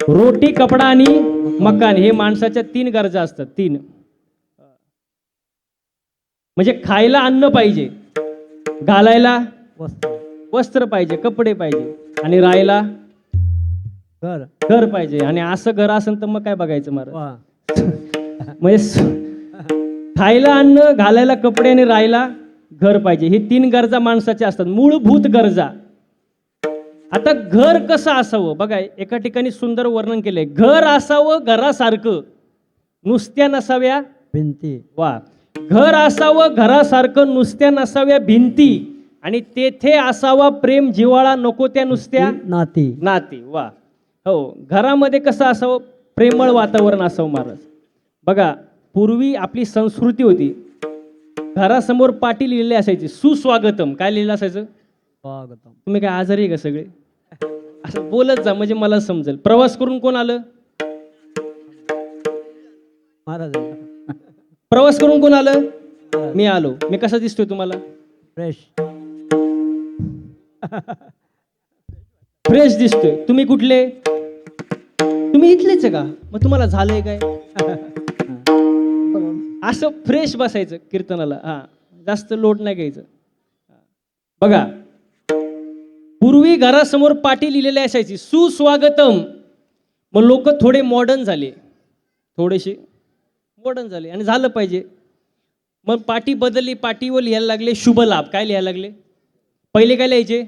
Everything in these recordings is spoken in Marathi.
रोटी, कपडा आणि मकान हे माणसाच्या 3 गरजा असतात. 3 म्हणजे खायला अन्न पाहिजे, घालायला वस्त्र, वस्त्र पाहिजे, कपडे पाहिजे आणि राहायला घर, घर पाहिजे. आणि असं घर असेल तर मग काय बघायचं महाराज. वा, म्हणजे खायला अन्न, घालायला कपडे आणि राहायला घर पाहिजे. हे 3 गरजा माणसाच्या असतात, मूलभूत गरजा. आता घर कसं असावं बघा, एका ठिकाणी सुंदर वर्णन केलंय. घर असावं घरासारखं, नुसत्या नसाव्या भिंती, वा. घर असावं घरासारखं, नुसत्या नसाव्या भिंती, आणि तेथे असावा प्रेम जिव्हाळा, नको त्या नुसत्या नाती. नाती. वा. हो, घरामध्ये कसं असावं, प्रेमळ वातावरण असावं महाराज. बघा, पूर्वी आपली संस्कृती होती, घरासमोर पाटी लिहिलेली असायची, सुस्वागतम. काय लिहिलं असायचं? स्वागतम. तुम्ही काय आजारी आहे का सगळे? असं बोलत जा म्हणजे मला समजेल. प्रवास करून कोण आलं? महाराज प्रवास करून कोण आलं? मी आलो. मी कसा दिसतोय तुम्हाला? फ्रेश. फ्रेश दिसतोय. तुम्ही कुठले? तुम्ही इथलेच आहे का? मग तुम्हाला झालंय काय? असं फ्रेश बसायचं कीर्तनाला. हा, जास्त लोट नाही घ्यायचं. बघा, पूर्वी घरासमोर पाटी लिहिलेली असायची, सुस्वागतम. मग लोक थोडे मॉडर्न झाले, थोडेसे मॉडर्न झाले, आणि झालं पाहिजे. मग पाटी बदलली, पाटीवर लिहायला लागले शुभ लाभ. काय लिहायला लागले? पहिले काय लिहायचे?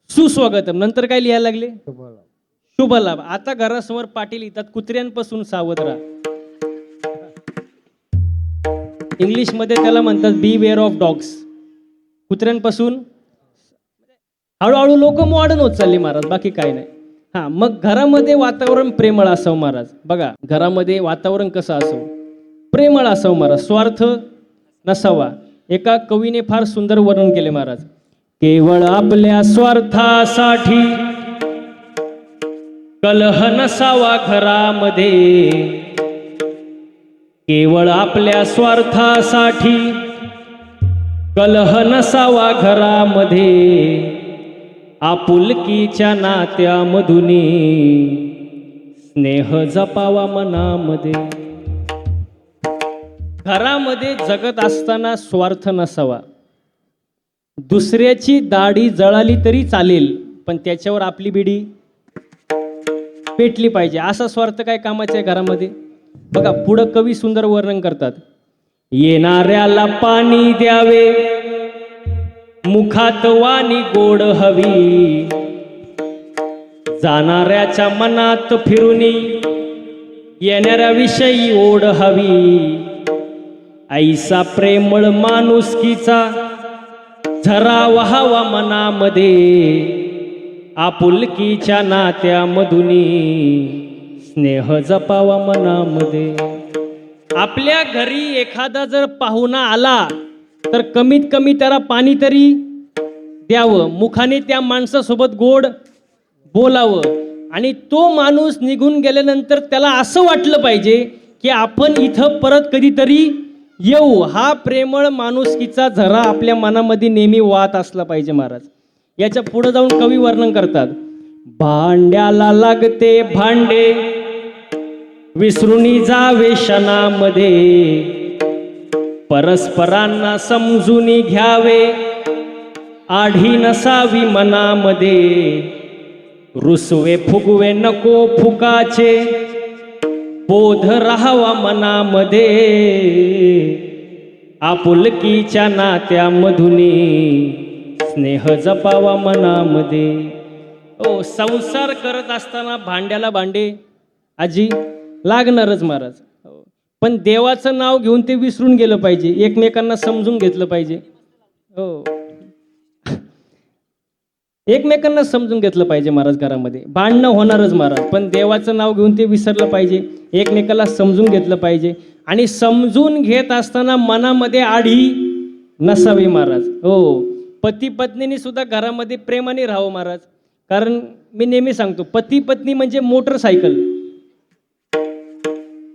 सुस्वागतम. नंतर काय लिहायला लागले? शुभ लाभ. आता घरासमोर पाटी लिहितात, कुत्र्यांपासून सावध राहा. इंग्लिशमध्ये त्याला म्हणतात बी वेअर ऑफ डॉग्स. कुत्र्यांपासून. हळूहळू लोक मॉडर्न होत चालले महाराज, बाकी काय नाही. हा, मग घरामध्ये वातावरण प्रेमळ असावं महाराज. बघा, घरामध्ये वातावरण कसं असावं? प्रेमळ असावं महाराज, स्वार्थ नसावा. एका कवीने फार सुंदर वर्णन केले महाराज. केवळ आपल्या स्वार्थासाठी कलह नसावा घरामध्ये. केवळ आपल्या स्वार्थासाठी कलह नसावा घरामध्ये. आपुलकीच्या नात्यामधुनी स्नेह जपावा मनामध्ये. घरामध्ये जगत असताना स्वार्थ नसावा. दुसऱ्याची दाढी जळाली तरी चालेल, पण त्याच्यावर आपली बिडी पेटली पाहिजे. असा स्वार्थ काय कामाचा आहे घरामध्ये? बघा, पुढं कवी सुंदर वर्णन करतात. येणाऱ्याला पाणी द्यावे, मुखात वाणी गोड हवी. जाणाऱ्याच्या मनात फिरुनी येणाऱ्या विषयी ओढ हवी. ऐसा प्रेमळ माणुसकीचा झरा वहावा मनामध्ये. आपुलकीच्या नात्यामधुनी स्नेह जपावा मनामध्ये. आपल्या घरी एखादा जर पाहुणा आला तर कमीत कमी त्याला पाणी तरी द्यावं, मुखाने त्या माणसासोबत गोड बोलावं. आणि तो माणूस निघून गेल्यानंतर त्याला असं वाटलं पाहिजे की आपण इथं परत कधीतरी येऊ. हा प्रेमळ माणुसकीचा झरा आपल्या मनामध्ये नेहमी वाहत असला पाहिजे महाराज. याच्या पुढे जाऊन कवी वर्णन करतात. भांड्याला लागते भांडे, विसरूनी जावे क्षणामध्ये. परस्परांना समजून घ्यावे, आढी नसावी मनामध्ये. रुसवे फुगवे नको फुकाचे, बोध राहावा मनामध्ये. आपुलकीच्या नात्यामधुनी स्नेह जपावा मनामध्ये. ओ, संसार करत असताना भांड्याला भांडे आजी लागणारच महाराज. पण देवाचं नाव घेऊन ते विसरून गेलं पाहिजे, एकमेकांना समजून घेतलं पाहिजे. हो, एकमेकांना समजून घेतलं पाहिजे महाराज. घरामध्ये भांडणं होणारच महाराज, पण देवाचं नाव घेऊन ते विसरलं पाहिजे, एकमेकाला समजून घेतलं पाहिजे. आणि समजून घेत असताना मनामध्ये आढी नसावी महाराज. हो, पती पत्नीने सुद्धा घरामध्ये प्रेमाने राहावं महाराज. कारण मी नेहमी सांगतो, पती पत्नी म्हणजे मोटरसायकल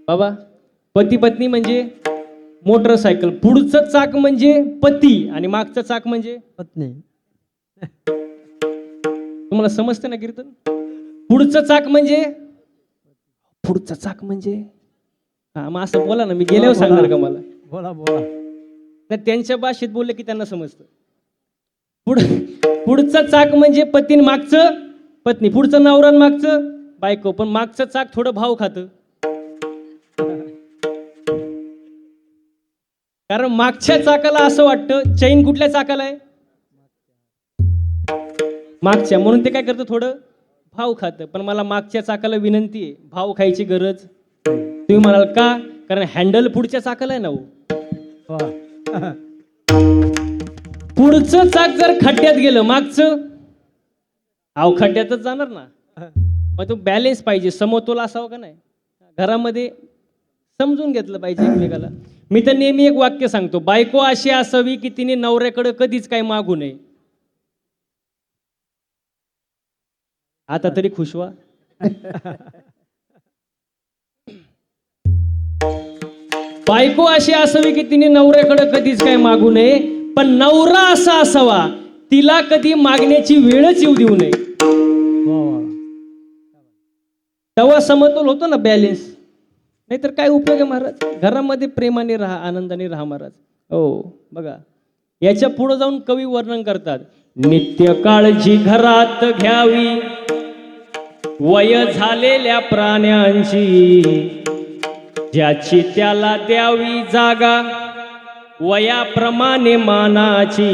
बाबा. पती पत्नी म्हणजे मोटरसायकल. पुढचं चाक म्हणजे पती आणि मागचं चाक म्हणजे पत्नी. तुम्हाला समजते ना कीर्तन? पुढचं चाक म्हणजे पुढचं चाक म्हणजे हा मग असं बोला ना, मी गेल्यावर सांगणार का मला? बोला बोला. तर त्यांच्या भाषेत बोलले की त्यांना समजतं. पुढचं चाक म्हणजे पतीन मागचं पत्नी, पुढचं नवरा मागचं बायको, पण मागचं चाक थोडं भाव खातं. कारण मागच्या चाकाला असं वाटतं चैन कुठल्या चाकाला आहे? मागच्या, म्हणून ते काय करतं थोडं भाव खातं. पण मला मागच्या चाकाला विनंती आहे, भाव खायची गरज. तुम्ही म्हणाल का? कारण हँडल पुढच्या चाकाला आहे ना हो. वा. पुढचं चाक जर खड्ड्यात गेलं, मागचं खड्ड्यातच जाणार ना. मग तो बॅलेन्स पाहिजे, समतोल असावं का नाही? घरामध्ये समजून घेतलं पाहिजे एकमेकाला. मी तर नेहमी एक वाक्य सांगतो, बायको अशी असावी की तिने नवऱ्याकडे कधीच काही मागू नये. आता तरी खुश व्हा. बायको अशी असावी की तिने नवऱ्याकडे कधीच काही मागू नये, पण नवरा असा असावा तिला कधी मागण्याची वेळच येऊ देऊ नये. वा वा. तेव्हा समतोल होतो ना, बॅलेन्स. नाहीतर काय उपयोग आहे महाराज? घरामध्ये प्रेमाने राहा, आनंदाने राहा महाराज. हो बघा, याच्या पुढे जाऊन कवी वर्णन करतात, नित्य काळजी घरात घ्यावी वय झालेल्या प्राण्यांची, ज्याची त्याला द्यावी जागा वयाप्रमाणे मानाची,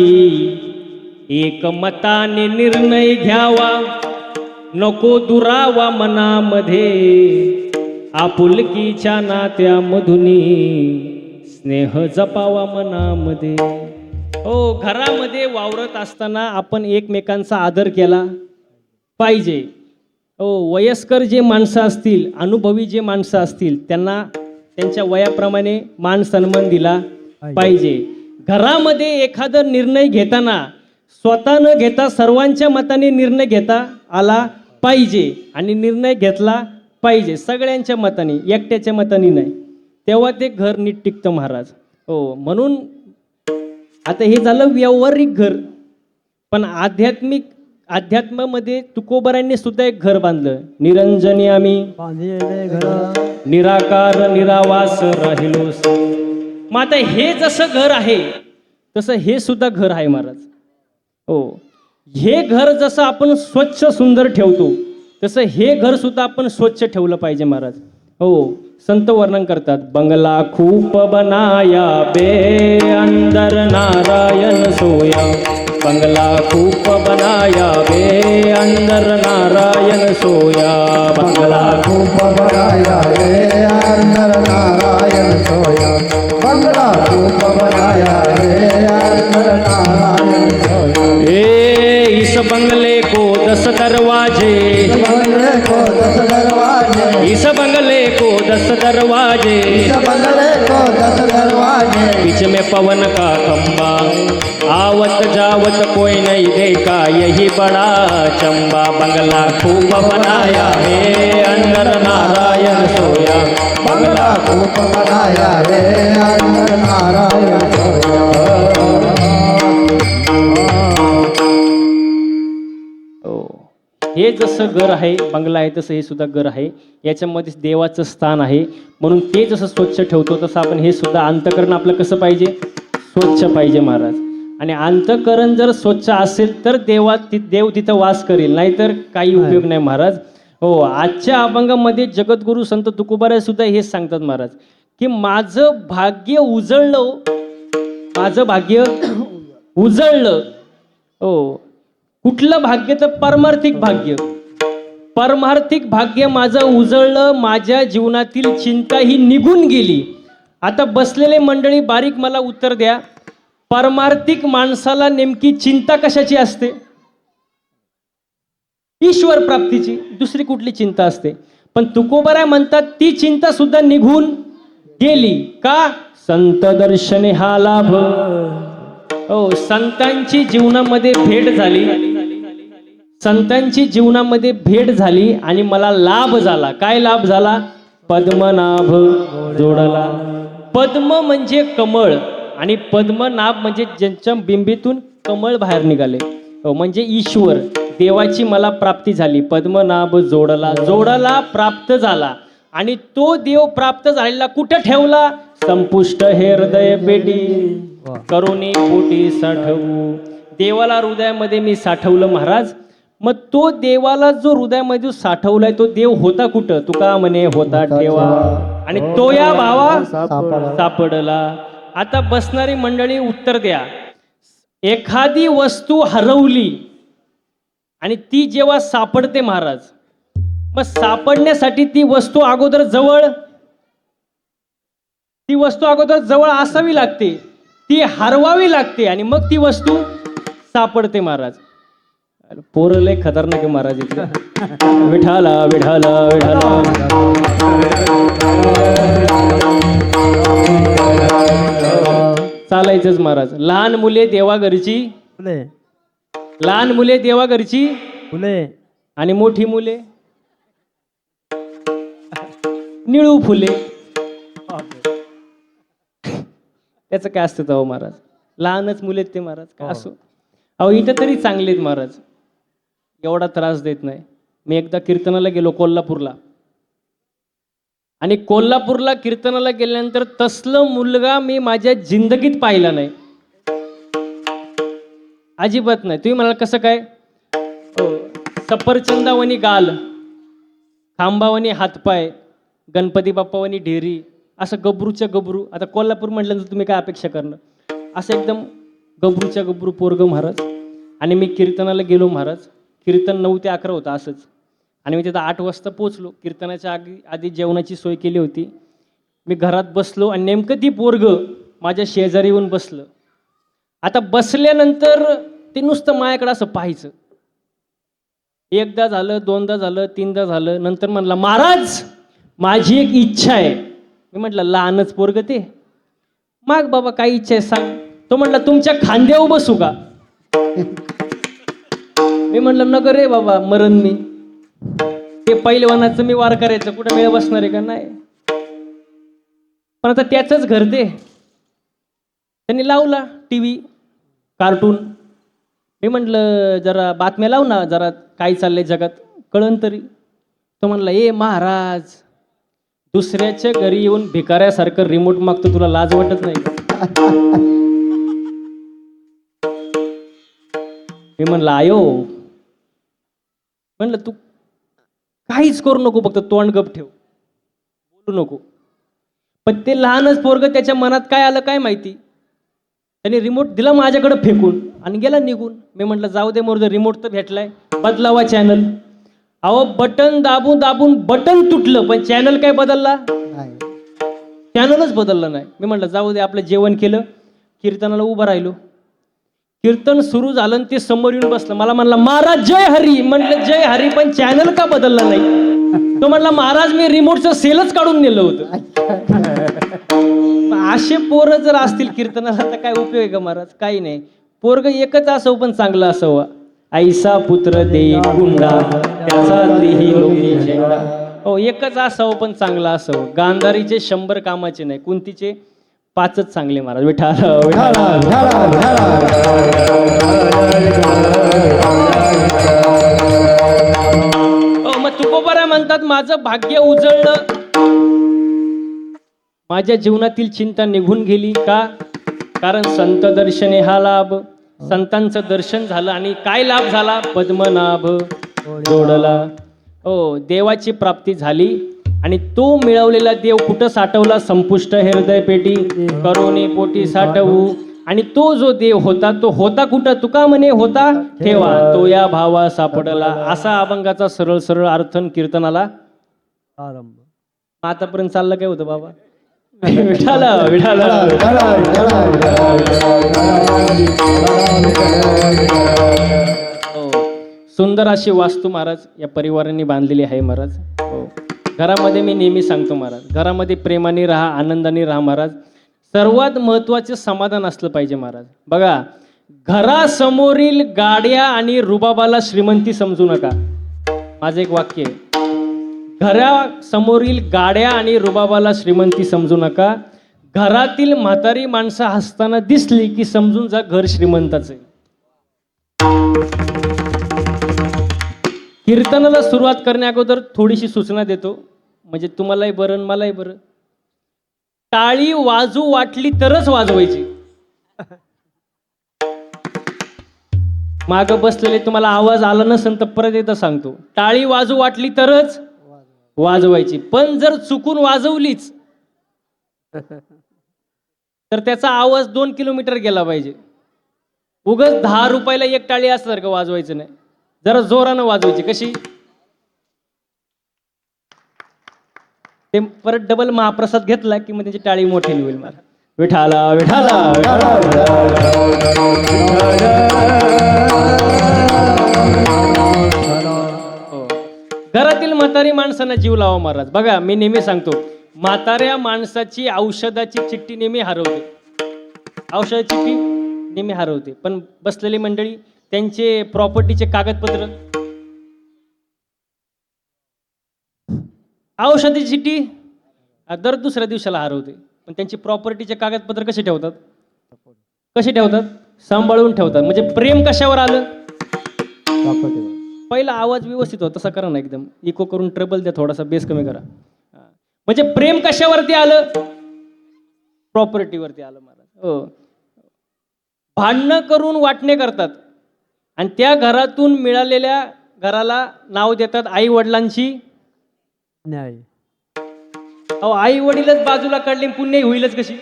एकमताने निर्णय घ्यावा नको दुरावा मनामध्ये, आपुलकीच्या नात्यामधुनी स्नेह जपावा मनामध्ये. हो, घरामध्ये वावरत असताना आपण एकमेकांचा आदर केला पाहिजे. हो, वयस्कर जे माणसं असतील, अनुभवी जे माणसं असतील, त्यांना त्यांच्या वयाप्रमाणे मान सन्मान दिला पाहिजे. घरामध्ये एखादा निर्णय घेताना स्वतः न घेता सर्वांच्या मताने निर्णय घेता आला पाहिजे आणि निर्णय घेतला पाहिजे सगळ्यांच्या मताने, एकट्याच्या मताने नाही. तेव्हा ते घर नीट टिकतं महाराज. हो, म्हणून आता हे झालं व्यावहारिक घर, पण अध्यात्मामध्ये तुकोबारांनी सुद्धा एक घर बांधलं. निरंजनी आम्ही बांधिले घर, निराकार निरावास राहिलोस. मग आता हे जसं घर आहे तसं हे सुद्धा घर आहे महाराज. हो, हे घर जसं आपण स्वच्छ सुंदर ठेवतो तसं हे घर सुद्धा आपण स्वच्छ ठेवलं पाहिजे महाराज. हो, संत वर्णन करतात, बंगला खूप बनाया बे अंदर नारायण सोया, बंगला खूप बनाया बे अंदर नारायण सोया, बंगला खूप बनाया रे अंदर नारायण सोया, बंगला खूप बनाया रे अंदर नारायण सोया. इस बंगले को 10 दरवाजे, बंगले को 10 दरवाजे, इस बंगले को 10 दरवाजे, बंगले को 10 दरवाजे, बीच में पवन का खंबा, आवत जावत कोई नहीं देखा यही बड़ा चंबा, बंगला खूब बनाया है अंदर नारायण सोया, बंगला खूप बनाया रे अंदर नारायण सोया. हे जसं घर आहे, बंगला आहे, तसं हे सुद्धा घर आहे. याच्यामध्ये देवाचं स्थान आहे. म्हणून ते जसं स्वच्छ ठेवतो तसं आपण हे सुद्धा अंतःकरण आपलं कसं पाहिजे? स्वच्छ पाहिजे महाराज. आणि अंतःकरण जर स्वच्छ असेल तर देव तिथं वास करेल, नाहीतर काही उपयोग नाही महाराज. हो, आजच्या अभंगामध्ये जगद्गुरु संत तुकोबाराय सुद्धा हेच सांगतात महाराज, की माझं भाग्य उजळलं, माझं भाग्य उजळलं. हो, कुठलं भाग्य? तर पारमार्थिक भाग्य. पारमार्थिक भाग्य माझं उजळलं, माझ्या जीवनातील चिंता ही निघून गेली. आता बसलेले मंडळी बारीक मला उत्तर द्या, पारमार्थिक माणसाला नेमकी चिंता कशाची असते? ईश्वर प्राप्तीची. दुसरी कुठली चिंता असते? पण तुकोबाराय म्हणतात ती चिंता सुद्धा निघून गेली. का? संत दर्शने हा लाभ. हो, संतांची जीवनामध्ये भेट झाली, संतांची जीवनामध्ये भेट झाली आणि मला लाभ झाला. काय लाभ झाला? पद्मनाभ जोडला. पद्म म्हणजे कमळ आणि पद्मनाभ म्हणजे ज्यांच्या बिंबीतून कमळ बाहेर निघाले. हो, म्हणजे ईश्वर, देवाची मला प्राप्ती झाली. पद्मनाभ जोडला, जोडला प्राप्त झाला. आणि तो देव प्राप्त झालेला कुठं ठेवला? संपुष्ट हे हृदय पेटी करुणी पोटी साठवू. देवाला हृदयामध्ये मी साठवलं महाराज. मग तो देवाला जो हृदयामध्ये साठवलाय तो देव होता कुठं? तुका म्हणे होता ठेवा आणि तो या भावा सापडला. आता बसणारी मंडळी उत्तर द्या. एखादी वस्तू हरवली आणि ती जेव्हा सापडते महाराज, मग सापडण्यासाठी ती वस्तू अगोदर जवळ असावी लागते, ती हरवावी लागते आणि मग ती वस्तू सापडते महाराज. पोरं लय खतरनाक आहे महाराज इथलं. विठाला विठाला विठाला. चालायचंच महाराज. लहान मुले देवा घरची, फुले लहान मुले देवा घरची फुले आणि मोठी मुले निळू फुले. त्याचं काय असतं तेव्हा महाराज? लहानच मुले ते महाराज काय असो. अहो इथं तरी चांगलेत महाराज, एवढा त्रास देत नाही. मी एकदा कीर्तनाला गेलो कोल्हापूरला, आणि कोल्हापूरला कीर्तनाला गेल्यानंतर तसलं मुलगा मी माझ्या जिंदगीत पाहिला नाही, अजिबात नाही. तुम्ही म्हणाल कसं काय? सफरचंदावणी गाल, खांबावणी हातपाय, गणपती बाप्पावणी ढेरी, असं गबरूच्या गबरू. आता कोल्हापूर म्हटल्यानंतर तुम्ही काय अपेक्षा करणार? असं एकदम गबरूच्या गबरू पोरग महाराज. आणि मी कीर्तनाला गेलो महाराज. कीर्तन 9 ते 11 होतं असंच, आणि मी तिथं 8 वाजता पोचलो. कीर्तनाच्या आधी जेवणाची सोय केली होती. मी घरात बसलो आणि नेमकं ती पोरग माझ्या शेजारी येऊन बसलं. आता बसल्यानंतर ते नुसतं माझ्याकडे असं पाहायचं. एकदा झालं, दोनदा झालं, तीनदा झालं. नंतर म्हणला, महाराज माझी एक इच्छा आहे. मी म्हटलं लहानच पोरग ते, माग बाबा काय इच्छा आहे सांग. तो म्हटला तुमच्या खांद्यावर बसू का? मी म्हटलं नगर रे बाबा, मरण मी. ते पहिलवानाचं मी वार करायचं, कुठं वेळ बसणार आहे का? नाही. पण आता त्याचंच घर ते. त्यांनी लावला टीव्ही, कार्टून. मी म्हटलं जरा बातम्या लाव ना, जरा काय चाललंय जगात कळन तरी. तो म्हणला ए महाराज, दुसऱ्याच्या घरी येऊन भिकाऱ्यासारखं रिमोट मागतो, तुला लाज वाटत नाही? मी म्हणलं आयो, म्हणलं तू काहीच करू नको, फक्त तोंड गप ठेव, बोलू नको. पण ते लहानच पोरग, त्याच्या मनात काय आलं काय माहिती, त्याने रिमोट दिला माझ्याकडे फेकून आणि गेला निघून. मी म्हटलं जाऊ दे मोर, रिमोट तर भेटलाय, बदलावा चॅनल. अहो बटन दाबून दाबून बटन तुटलं, पण चॅनल काय बदलला? चॅनलच बदलला नाही. मी म्हटलं जाऊ दे, आपलं जेवण केलं, कीर्तनाला उभं राहिलो. कीर्तन सुरू झालं आणि ते समोर येऊन बसलं. मला म्हणला महाराज जय हरी. म्हटलं जय हरी, पण चॅनल का बदलला नाही? तो म्हटला महाराज मी रिमोटचं सेलच काढून नेलं होतं. असे पोरं जर असतील कीर्तनाला तर काय उपयोग आहे का महाराज? काही नाही. पोरग एकच असावं पण चांगलं असावं. ऐसा पुत्र देई गुंडा, त्याचा देही लोकी झेंडा. हो, एकच असावं पण चांगलं असावं. गांधारीचे 100 कामाचे नाही, कुंतीचे 5च चांगले महाराज. विठाला विठाला. मग तुकोबारा म्हणतात माझं भाग्य उजळलं, माझ्या जीवनातील चिंता निघून गेली. का? कारण संत दर्शने हा लाभ. संतांचं दर्शन झालं आणि काय लाभ झाला? पद्मनाभ जोडला. हो, देवाची प्राप्ती झाली. आणि तो मिळवलेला देव कुठं साठवला? संपुष्ट हृदय पेटी करोने पोटी साठवू. आणि तो जो देव होता तो होता कुठं? तुका म्हणे होता ठेवा, तो या भावा सापडला. असा अभंगाचा सरळ सरळ अर्थ कीर्तनाला आरंभ. आतापर्यंत चाललं काय होतं बाबा? विठाला विठाला. हो, सुंदर अशी वास्तू महाराज या परिवारांनी बांधलेली आहे महाराज. हो, घरामध्ये मी नेहमी सांगतो महाराज, घरामध्ये प्रेमाने राहा, आनंदाने राहा महाराज. सर्वात महत्वाचे समाधान असलं पाहिजे महाराज. बघा, घरासमोरील गाड्या आणि रुबाबाला श्रीमंती समजू नका. माझं एक वाक्य आहे, घरासमोरील गाड्या आणि रुबाबाला श्रीमंती समजू नका. घरातील म्हातारी माणसं हसताना दिसली की समजून जा घर श्रीमंताचं आहे. कीर्तनाला सुरुवात करण्या अगोदर थोडीशी सूचना देतो. म्हणजे तुम्हालाही बरं आणि मलाही बरं. टाळी वाजू वाटली तरच वाजवायची. मागं बसलेले तुम्हाला आवाज आला नसेल तर परत एकदा सांगतो, टाळी वाजू वाटली तरच वाजवायची. पण जर चुकून वाजवलीच तर त्याचा आवाज 2 किलोमीटर गेला पाहिजे. उगाच 10 रुपयाला एक टाळी असल्यासारखं वाजवायचं नाही, जरा जोरानं वाजवायची. कशी? ते परत डबल महाप्रसाद घेतला की मग त्याची टाळी मोठी होईल. मला विठाला विठाला विठाला हो. घरातील म्हातारी माणसांना जीव लावा महाराज. बघा मी नेहमी सांगतो, म्हाताऱ्या माणसाची औषधाची चिठ्ठी नेहमी हरवते. औषधाची चिठ्ठी नेहमी हरवते. पण बसलेली मंडळी त्यांचे प्रॉपर्टीचे कागदपत्र, औषधाची चिठ्ठी दर दुसऱ्या दिवसाला हरवते. पण त्यांची प्रॉपर्टीचे कागदपत्र कसे ठेवतात? कसे ठेवतात? सांभाळून ठेवतात. म्हणजे प्रेम कशावर आलं? पहिला आवाज व्यवस्थित होता तसा करा ना, एकदम इको करून ट्रबल द्या, थोडासा बेस कमी करा. म्हणजे प्रेम कशावरती आलं? प्रॉपर्टीवरती आलं महाराज. हो. भांडणं करून वाटणे करतात आणि त्या घरातून मिळालेल्या घराला नाव देतात आई वडिलांची न्याय. अहो आई वडीलच बाजूला काढले, पुण्य होईलच कशी?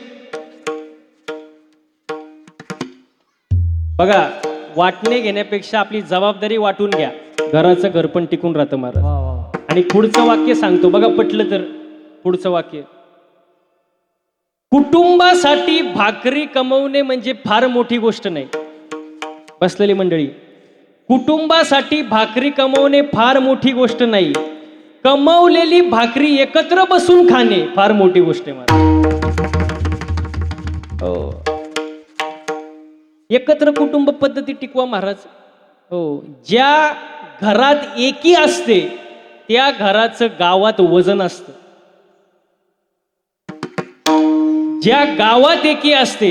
बघा, वाटणे घेण्यापेक्षा आपली जबाबदारी वाटून घ्या, घराचं घर पण टिकून राहतं महाराज. वा वा. आणि पुढचं वाक्य सांगतो बघा, पटलं तर. पुढचं वाक्य, कुटुंबासाठी भाकरी कमवणे म्हणजे फार मोठी गोष्ट नाही. बसलेली मंडळी, कुटुंबासाठी भाकरी कमवणे फार मोठी गोष्ट नाही, कमवलेली भाकरी एकत्र बसून खाणे फार मोठी गोष्ट आहे महाराज. हो. एकत्र कुटुंब पद्धती टिकवा महाराज. हो. ज्या घरात एकी असते त्या घराचं गावात वजन असतं. ज्या गावात एकी असते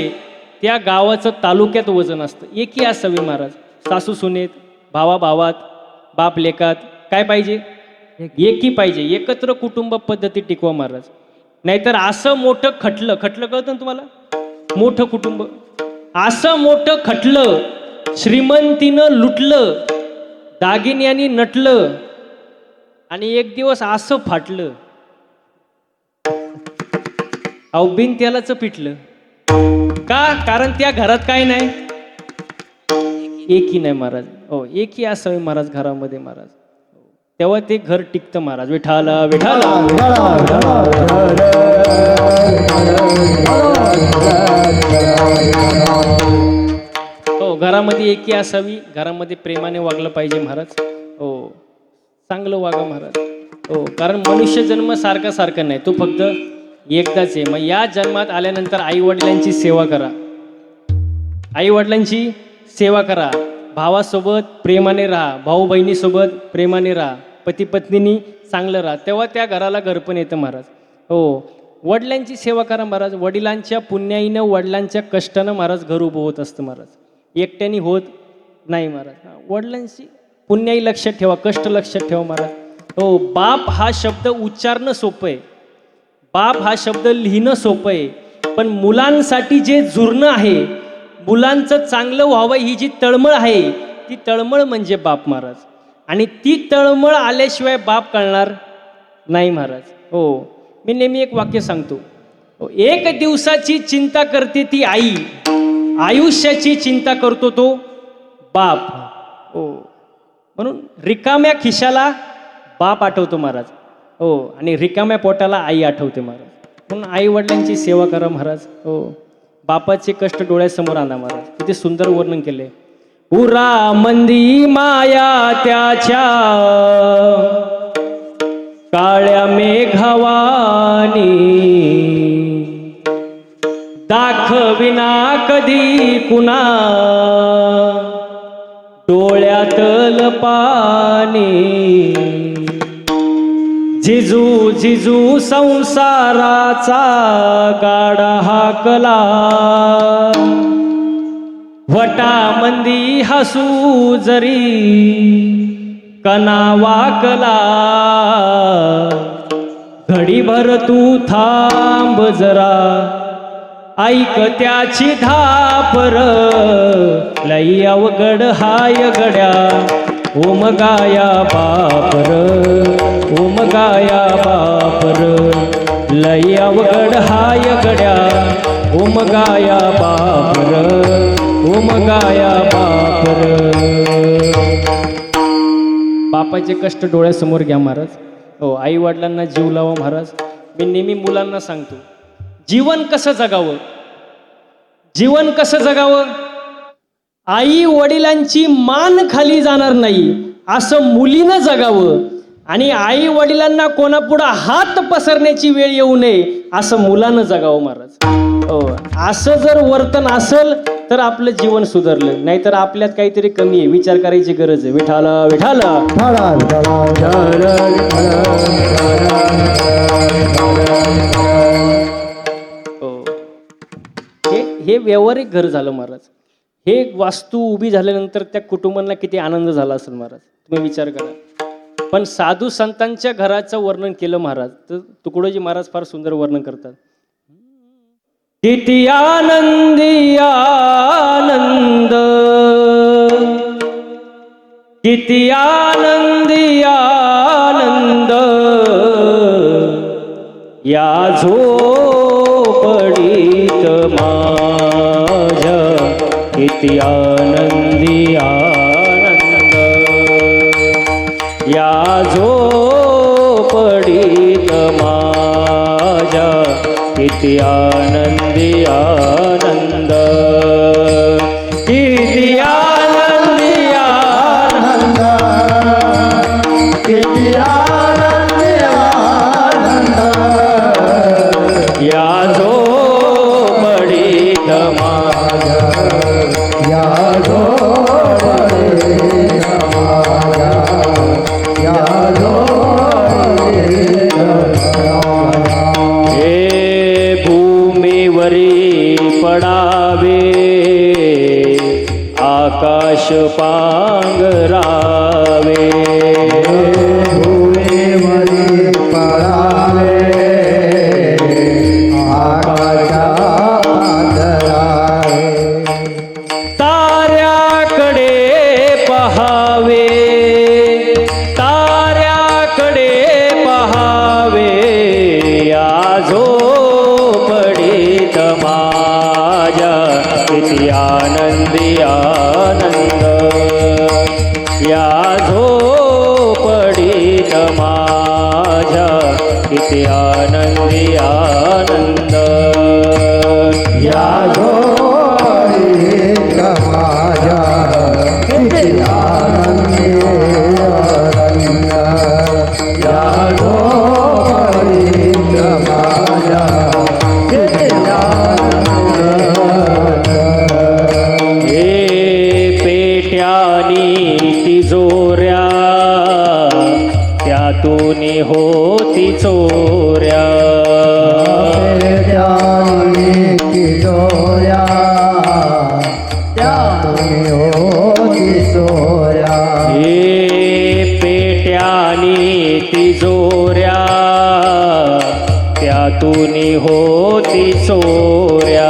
त्या गावाचं तालुक्यात वजन असतं. एकी असावी महाराज. सासू सुनेत, भावा भावात, बाप लेकात काय पाहिजे? एकी पाहिजे. एकत्र कुटुंब पद्धती टिकवा महाराज. नाहीतर असं मोठं खटलं कळतं ना तुम्हाला? मोठं कुटुंब असं मोठं खटलं, श्रीमंतीनं लुटलं, दागिन्यांनी नटलं आणि एक दिवस असं फाटलं, अहो बिन तेलाचं पिटलं. का? कारण त्या घरात काय नाही, एकी नाही महाराज. हो, एकी असावी महाराज घरामध्ये महाराज. तेव्हा ते घर टिकतं महाराज. विठाला विठाला हो. घरामध्ये एकी असावी, घरामध्ये प्रेमाने वागलं पाहिजे महाराज. हो, चांगलं वागा महाराज. हो, कारण मनुष्य जन्म सारखा नाही, तो फक्त एकदाच आहे. मग या जन्मात आल्यानंतर आई वडिलांची सेवा करा. आई वडिलांची सेवा करा. भावासोबत प्रेमाने राहा, भाऊ बहिणीसोबत प्रेमाने राहा, पती पत्नीनी चांगलं राहा. तेव्हा त्या घराला घर पण येतं महाराज. हो. वडिलांची सेवा करा महाराज. वडिलांच्या पुण्याईनं, वडिलांच्या कष्टानं महाराज घर उभं होत असतं महाराज. एकट्याने होत नाही महाराज. वडिलांची पुण्याई लक्षात ठेवा, कष्ट लक्षात ठेवा महाराज. हो. बाप हा शब्द उच्चारणं सोपं आहे, बाप हा शब्द लिहिणं सोपं आहे, पण मुलांसाठी जे जुरणं आहे, मुलांचं चांगलं व्हावं ही जी तळमळ आहे, ती तळमळ म्हणजे बाप महाराज. आणि ती तळमळ आल्याशिवाय बाप कळणार नाही महाराज. हो. मी नेहमी एक वाक्य सांगतो, हो, एक दिवसाची चिंता करते ती आई, आयुष्याची चिंता करतो तो बाप. हो. म्हणून रिकाम्या खिशाला बाप आठवतो महाराज. हो. आणि रिकाम्या पोटाला आई आठवते महाराज. म्हणून आई वडिलांची सेवा करा महाराज. हो. बापाचे कष्ट डोळ्यासमोर आणा महाराज. किती सुंदर वर्णन केले. उरा मंदी माया त्याच्या काळ्या मेघवानी, दाखविना कधी कुणा डोळ्यातल पाणी. जिजू जिजू संसाराचा गाडा हाकला, वटामंदी हसू जरी कना वाकला. घडीभर तू थांब जरा, ऐक त्याची धापर, लई अवघड हाय गड्या, ओम गाया बापर, ओम गाया बापर, लई अवघड हाय गड्या, ओम गाया बापर, ओम गाया बापर. बापाचे कष्ट डोळ्यासमोर घ्या महाराज. हो, आई वडिलांना जीव लावा महाराज. मी नेहमी मुलांना सांगतो, जीवन कसं जगावं, जीवन कसं जगावं. आई वडिलांची मान खाली जाणार नाही असं मुलीनं जगावं, आणि आई वडिलांना कोणापुढं हात पसरण्याची वेळ येऊ नये असं मुलानं जगावं महाराज. हो, असं जर वर्तन असेल तर आपलं जीवन सुधारलं, नाहीतर आपल्यात काहीतरी कमी आहे, विचार करायची गरज आहे. विठाला विठाला हो, हे व्यावहारिक घर झालं महाराज. हे वास्तू उभी झाल्यानंतर त्या कुटुंबांना किती आनंद झाला असेल महाराज, तुम्ही विचार करा. पण साधू संतांच्या घराचं वर्णन केलं महाराज तर तुकडोजी महाराज फार सुंदर वर्णन करतात. किती आनंदी आनंद, किती आनंदी आनंद, या झोपडीत माझ्या, किती आनंदी आनंद, या झोपडीत माझ्या, किती आनंदी आनंद, किती आनंदी आनंद, किती आनंदी आनंद, या झोपडीत माझ्या, या झोपडीत माझ्या, या झोपडीत माझ्या. भूमीवरी पडावे आकाश पांघरावे, भूमीवरी पडावे आकाशा पांघरावे, ताऱ्याकडे पहावे, ताऱ्याकडे पहावे, या झोपडीत माझ्या, किती आनंदी आनंद, या झोपडीत माझ्या, किती आनंदी आनंद, या झोपडीत माझ्या, किती आनंदी आनंद, या झोपडीत माझ्या, किती आनंद. हे पेट्यानी तिजोऱ्या, त्यातून होती चोऱ्या, किशोर्या त्यातून होती चोऱ्या, हे पेट्यानी तिजोऱ्या, त्यातून होती चोऱ्या,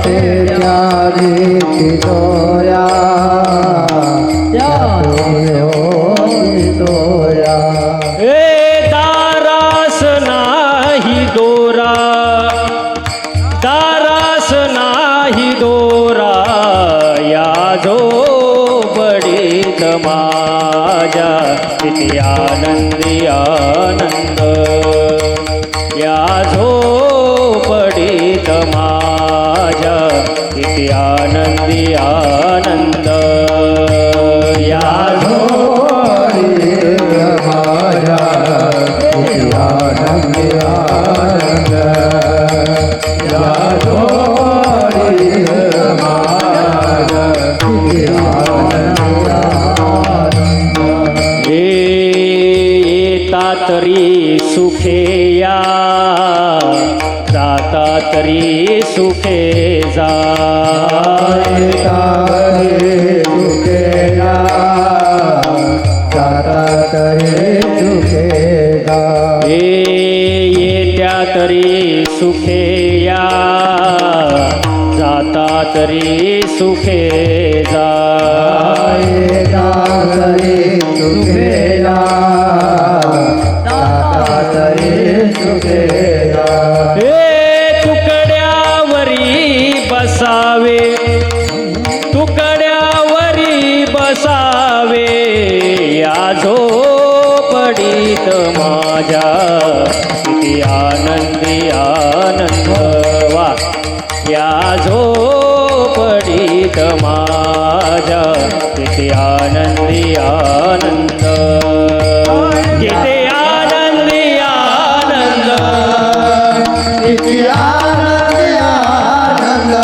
पेट्यानी किशोर्या त्यातून होती चोऱ्या. ए दारास नाही दोरा, दारास नाही दोरा, या झोपडीत माझ्या, किती आनंदी आनंद, या झोपडीत माझ्या, किती आनंदी आनंद, या झोपडीत माझ्या, किती आनंदी आनंद, या झोपडीत माझ्या, किती आनंदी आनंद. येता तरी सुखे या, जाता तरी सुखे जा, जाता तरी चुकेगा, हे येत्या तरी सुखे या, जाता तरी सुखे जा. तरी सुखेला, दाता तरी सुखेला. हे तुकड्यावरी बसावे, तुकड्यावरी बसावे, या झोपडीत माझ्या किती आनंदी आनंद वा. या झोपडीत माझ्या किती आनंदी आनंद, किती आनंदी आनंद, किती आनंद आनंद.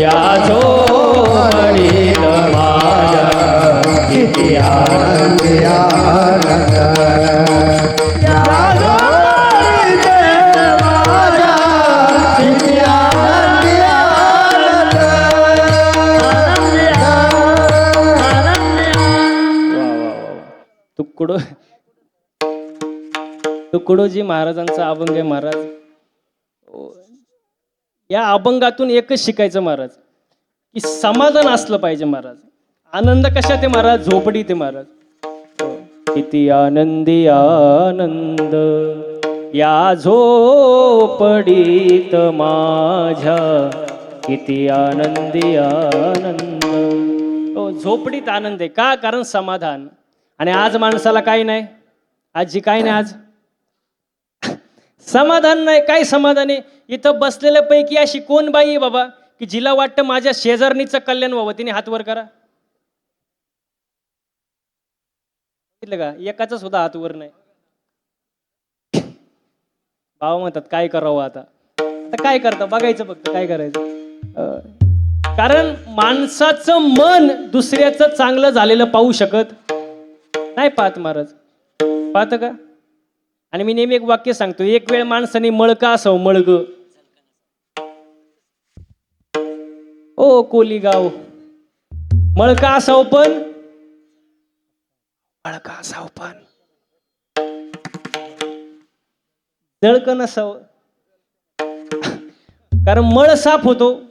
या झोपडीत माझ्या किती आनंद आनंद. या झोपडीत माझ्या किती आनंद आनंद. तुकडोजी महाराजांचा अभंग आहे महाराज. या अभंगातून एकच शिकायचं महाराज, की समाधान असलं पाहिजे महाराज. आनंद कशात आहे महाराज? झोपडीत आहे महाराज. किती आनंदी आनंद, या झोपडीत माझ्या किती आनंदी आनंद. हो, झोपडीत आनंद आहे का? कारण समाधान. आणि आज माणसाला काही नाही, आजी काही नाही, आज समाधान नाही. काय समाधान आहे? इथं बसलेल्या पैकी अशी कोण बाई आहे बाबा की जिला वाटतं माझ्या शेजारणीचं कल्याण व्हावं? तिने हात वर करा. का एकाचा सुद्धा हात वर नाही. भाव म्हणतात काय करावं आता. आता काय करता बघायचं, फक्त काय करायचं. कारण माणसाचं मन दुसऱ्याचं चांगलं झालेलं पाहू शकत नाही. पाहत महाराज, पाहत का? आणि मी नेहमी एक वाक्य सांगतो, एक वेळ माणसाने मळका असावं, मळग. ओ कोलीगाव, मळका असावं पण मळका असावं पण जळक नसावं. कारण मळ साफ होतो.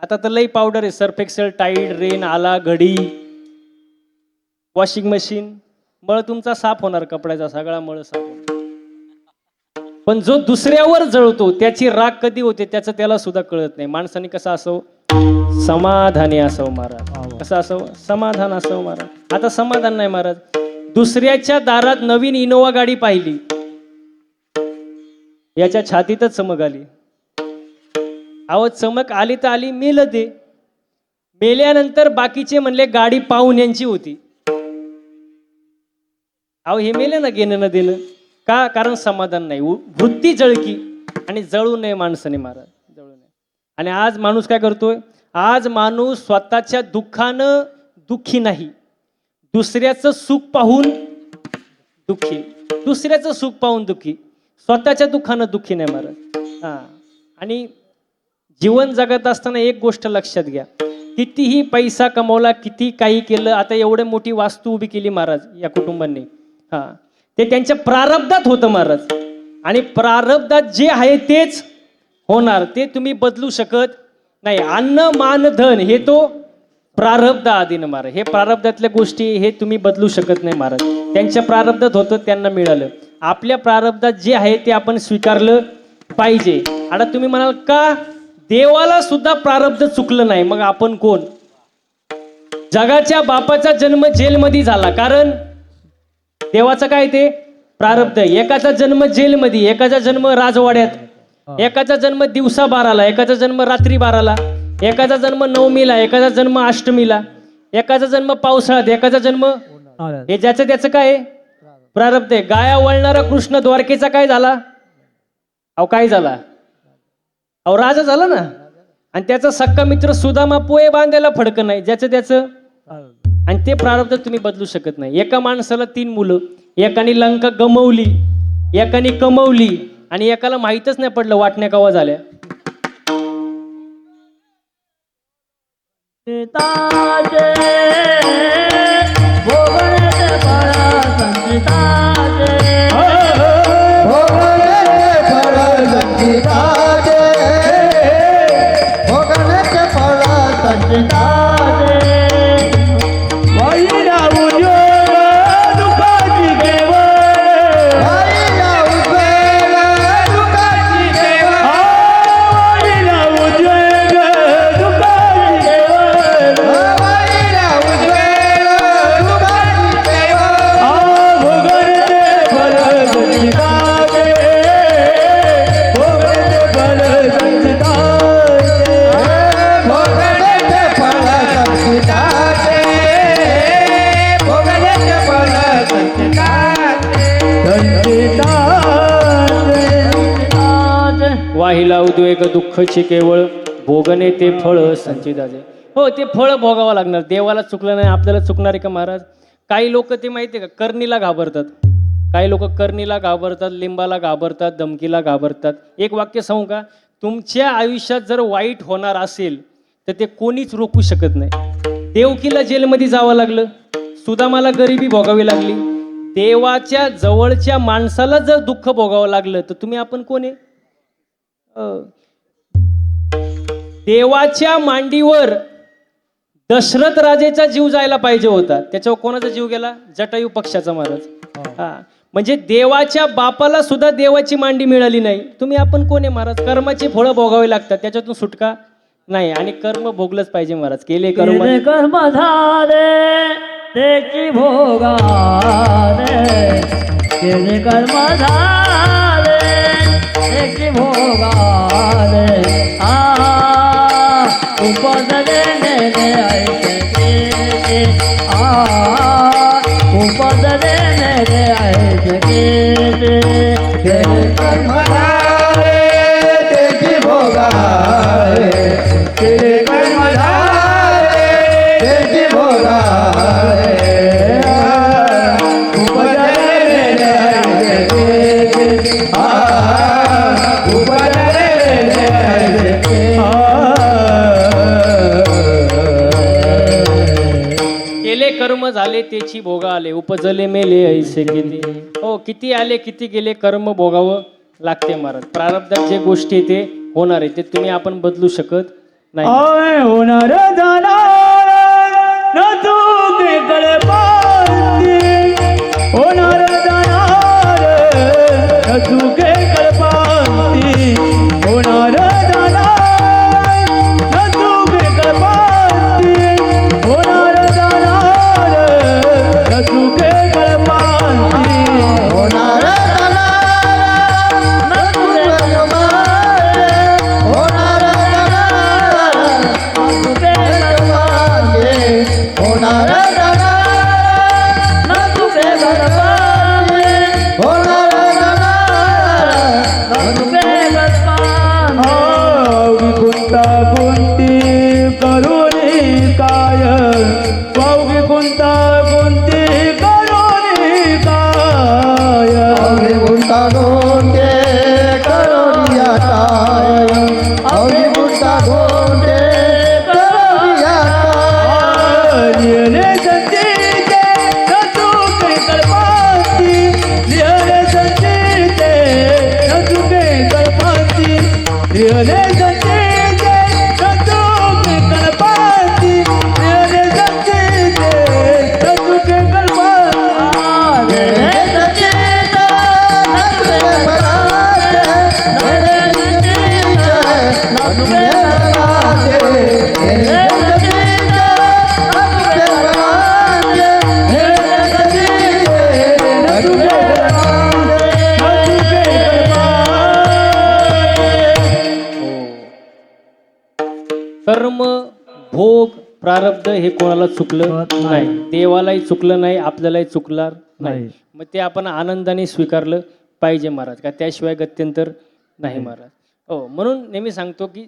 आता तर लई पावडर आहे, सर्फ एक्सेल, टाईड, रेन, आला, घडी, वॉशिंग मशीन. मळ तुमचा साफ होणार, कपड्याचा सगळा मळ साफ होणार. पण जो दुसऱ्यावर जळतो त्याची राग कधी होते त्याचं त्याला सुद्धा कळत नाही. माणसाने कसं असावं? समाधानी असावं महाराज. कसं असावं? समाधान असावं महाराज. आता समाधान नाही महाराज. दुसऱ्याच्या दारात नवीन इनोवा गाडी पाहिली, याच्या छातीतच चमक आली. अहो चमक आली तर आली, मेलं ते. मेल्यानंतर बाकीचे म्हणले गाडी पाहुण्यांची होती. अहो हे मेले ना, घेणं न देणं का? कारण समाधान नाही. वृत्ती जळकी. आणि जळू नये माणसाने महाराज, जळू नये. आणि आज माणूस काय करतोय? आज माणूस स्वतःच्या दुःखानं दुःखी नाही, दुसऱ्याचं सुख पाहून दुःखी. दुसऱ्याचं सुख पाहून दुःखी, स्वतःच्या दुःखानं दुःखी नाही महाराज. हा. आणि जीवन जगत असताना एक गोष्ट लक्षात घ्या, कितीही पैसा कमवला, किती काही केलं, आता एवढी मोठी वास्तू उभी केली महाराज या कुटुंबांनी, हा, ते त्यांच्या प्रारब्धात होतं महाराज. आणि प्रारब्धात जे आहे तेच होणार, ते तुम्ही बदलू शकत नाही. अन्न मान धन हे तो प्रारब्ध आधीन महाराज. हे प्रारब्धातल्या गोष्टी हे तुम्ही बदलू शकत नाही महाराज. त्यांच्या प्रारब्धात होतं, त्यांना मिळालं. आपल्या प्रारब्धात जे आहे ते आपण स्वीकारलं पाहिजे. आता तुम्ही म्हणाल का देवाला सुद्धा प्रारब्ध चुकलं नाही, मग आपण कोण? जगाच्या बापाचा जन्म जेलमध्ये झाला, कारण देवाचं काय ते प्रारब्ध. एकाचा जन्म जेलमध्ये, एकाचा जन्म राजवाड्यात, एकाचा जन्म दिवसा 12ला, एकाचा जन्म रात्री 12ला, एकाचा जन्म नवमीला, एकाचा जन्म अष्टमीला, एकाचा जन्म पावसाळ्यात, एकाचा जन्म, हे ज्याचं त्याचं काय प्रारब्ध आहे. गाया वळणारा कृष्ण द्वारकेचा काय झाला? अहो काय झाला? अहो राजा झाला ना. आणि त्याचा सक्का मित्र सुदामा पोहे बांधायला फडकं नाही, ज्याचं त्याचं. आणि ते प्रारब्ध तुम्ही बदलू शकत नाही. एका माणसाला 3 मुलं, एकाने लंका गमवली, एकाने कमवली, आणि एकाला माहीतच नाही पडलं वाटण्या कवा झाल्या. संचिताचे भोगण्याचे फळ संचिताचे भोगण्याचे फळ संचिताचे भोगण्याचे फळ संचिताचे वाहिला उद्वेग दुःखची केवळ भोगणे ते फळ संचिताचे. हो, ते फळ भोगावं लागणार. देवाला चुकलं नाही, आपल्याला चुकणार आहे का महाराज? काही लोक ते माहिती आहे का, करणीला घाबरतात. काही लोक करणीला घाबरतात, लिंबाला घाबरतात, धमकीला घाबरतात. एक वाक्य सांगू का, तुमच्या आयुष्यात जर वाईट होणार असेल तर ते कोणीच रोखू शकत नाही. देवकीला जेलमध्ये जावं लागलं, सुदामाला गरिबी भोगावी लागली. देवाच्या जवळच्या माणसाला जर दुःख भोगावं लागलं तर तुम्ही आपण कोण आहे? देवाच्या मांडीवर दशरथ राजेचा जीव जायला पाहिजे होता, त्याच्यावर कोणाचा जीव गेला? जटायू पक्षाचा महाराज. हा, म्हणजे देवाच्या बापाला सुद्धा देवाची मांडी मिळाली नाही. तुम्ही आपण कोण आहे महाराज? कर्माची फळं भोगावी लागतात, त्याच्यातून सुटका नाही. आणि कर्म भोगलंच पाहिजे महाराज. केले कर्म कर्म झाले त्याची भोगाले केले कर्म झाले त्याची भोगाले उपदले नेले ऐसे उपदले नेले ऐसे केले कर्म झाले त्याची भोगाले केले कर्म झाले त्याची भोगाले उपजले केले कर्म झाले त्याची भोगा आले, उपजले मेले ऐसे किती. हो, किती आले किती गेले, कर्म भोगावं लागते महाराज. प्रारब्धात जे गोष्टी ते होणार आहे ते तुम्ही आपण बदलू शकत नाही. होणार जाणार न चुकीकडे पाहती होणार जाणार न चुकीकडे पाहती होणार जाणार न चुकीकडे पाहती होणार जाणार न चुकीकडे पाहती होणार कर्म भोग प्रारब्ध हे कोणाला चुकलं नाही. देवालाही चुकलं नाही, आपल्यालाही चुकणार नाही. मग ते आपण आनंदाने स्वीकारलं पाहिजे महाराज, का त्याशिवाय गत्यंतर नाही महाराज. हो, म्हणून नेहमी सांगतो की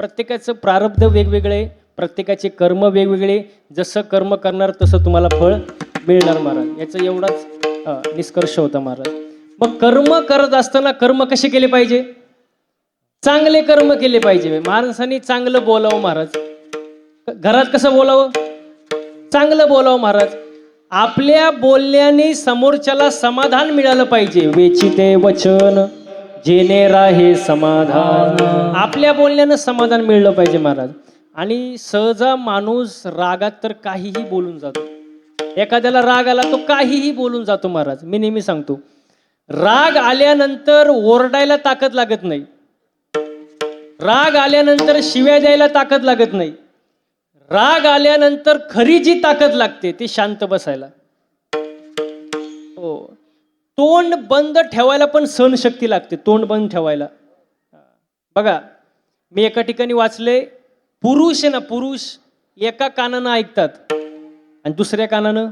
प्रत्येकाचं प्रारब्ध वेगवेगळे, प्रत्येकाचे कर्म वेगवेगळे. जसं कर्म करणार तसं तुम्हाला फळ मिळणार महाराज. याचा एवढाच निष्कर्ष होता महाराज. मग कर्म करत असताना कर्म कसे केले पाहिजे? चांगले कर्म केले पाहिजे. माणसाने चांगलं बोलावं महाराज. घरात कसं बोलावं? चांगलं बोलावं महाराज. आपल्या बोलण्याने समोरच्याला समाधान मिळालं पाहिजे. वेचिते वचन जेणे राहे समाधान. आपल्या बोलण्यानं समाधान मिळलं पाहिजे महाराज. आणि सहजा माणूस रागात तर काहीही बोलून जातो. एखाद्याला राग आला तो काहीही बोलून जातो महाराज. मी नेहमी सांगतो, राग आल्यानंतर ओरडायला ताकद लागत नाही. राग आल्यानंतर शिव्या द्यायला ताकद लागत नाही. राग आल्यानंतर खरी जी ताकद लागते ती शांत बसायला. हो, तोंड बंद ठेवायला पण सहनशक्ती लागते, तोंड बंद ठेवायला. बघा, मी एका ठिकाणी वाचले, पुरुष आहे ना, पुरुष एका कानानं ऐकतात आणि दुसऱ्या कानानं,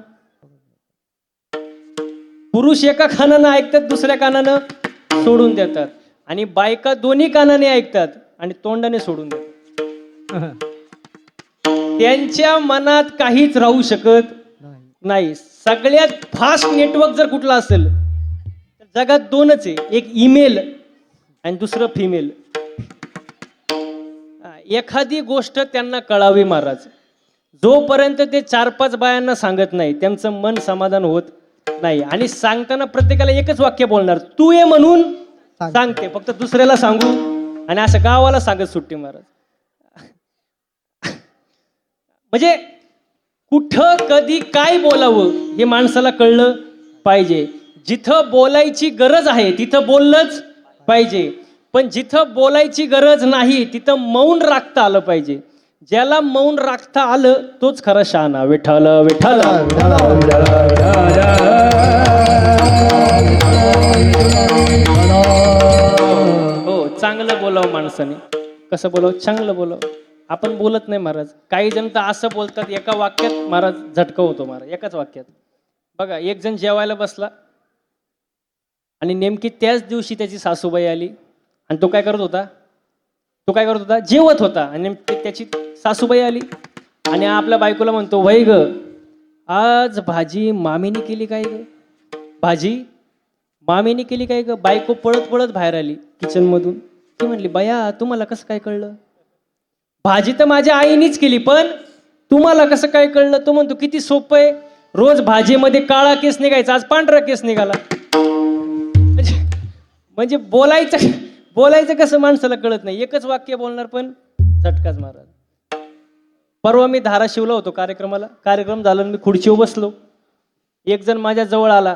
पुरुष एका कानानं ऐकतात, दुसऱ्या कानानं सोडून देतात. आणि बायका दोन्ही कानाने ऐकतात आणि तोंडाने सोडून देतात. त्यांच्या मनात काहीच राहू शकत नाही. सगळ्यात फास्ट नेटवर्क जर कुठला असेल तर जगात दोनच आहे, एक ईमेल आणि दुसरं फिमेल. एखादी गोष्ट त्यांना कळावी महाराज, जोपर्यंत ते 4-5 बायांना सांगत नाही त्यांचं मन समाधान होत नाही. आणि सांगताना प्रत्येकाला एकच वाक्य बोलणार, तू ये म्हणून सांगते, फक्त दुसऱ्याला सांगू आणि असं गावाला सांगत सुट्टी महाराज. म्हणजे कुठं कधी काय बोलावं हे माणसाला कळलं पाहिजे. जिथं बोलायची गरज आहे तिथं बोललंच पाहिजे, पण जिथं बोलायची गरज नाही तिथं मौन राखता आलं पाहिजे. ज्याला मौन राखता आलं तोच खरा शहाणा. विठ्ठल विठ्ठल. हो, चांगलं बोलावं माणसाने. कसं बोलावं? चांगलं बोलावं. आपण बोलत नाही महाराज. काही जण तर असं बोलतात, एका वाक्यात महाराज झटका होतो महाराज, एकाच वाक्यात. बघा, एक जण जेवायला बसला आणि नेमकी त्याच दिवशी त्याची सासूबाई आली आणि तो काय करत होता? जेवत होता. आणि नेमकी त्याची सासूबाई आली आणि आपल्या बायकोला म्हणतो, वै ग, आज भाजी मामीने केली काय ग? भाजी मामीने केली काय ग? बायको पळत पळत बाहेर आली किचनमधून. ती म्हणली, बया तुम्हाला कसं काय कळलं? भाजी तर माझ्या आईनीच केली, पण तुम्हाला कसं काय कळलं? तो म्हणतो, किती सोपं आहे, रोज भाजीमध्ये काळा केस निघायचा, आज पांढरा केस निघाला. म्हणजे बोलायचं कसं माणसाला कळत नाही. एकच वाक्य बोलणार पण झटकाच महाराज. परवा मी धाराशिवला होतो कार्यक्रम झाला, मी खुर्चीवर बसलो. एक जण माझ्या जवळ आला,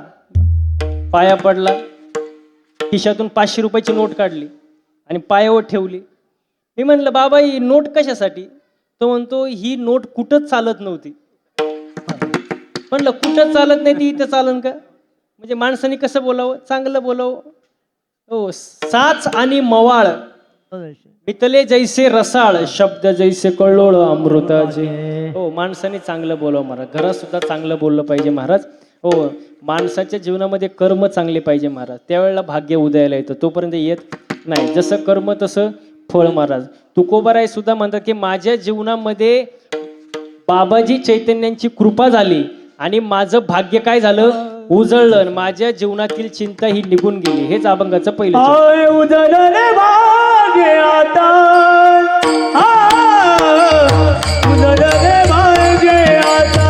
पाया पडला, खिशातून 500 रुपयाची नोट काढली आणि पायावर ठेवली. मी म्हणलं, बाबा ही नोट कशासाठी? तो म्हणतो, ही नोट कुठंच चालत नव्हती. म्हणलं, कुठंच चालत नाही ती इथं चालन का? म्हणजे माणसाने कसं बोलावं? चांगलं बोलावं. हो, साच आणि मवाळ मितले जैसे रसाळ, शब्द जैसे कळोळ अमृताचे. हो, माणसाने चांगलं बोलावं महाराज. घरात सुद्धा चांगलं बोललं पाहिजे महाराज. हो, माणसाच्या जीवनामध्ये कर्म चांगले पाहिजे महाराज, त्यावेळेला भाग्य उदयाला येतं, तोपर्यंत येत नाही. जसं कर्म तसं फळ महाराज. तुकोबाराय सुद्धा म्हणतात की माझ्या जीवनामध्ये बाबाजी चैतन्यांची कृपा झाली आणि माझं भाग्य काय झालं? उजळलं. माझ्या जीवनातील चिंता ही निघून गेली. हेच अभंगाचं पहिलं. उजळले भाग्य आता, उजळले भाग्य आता,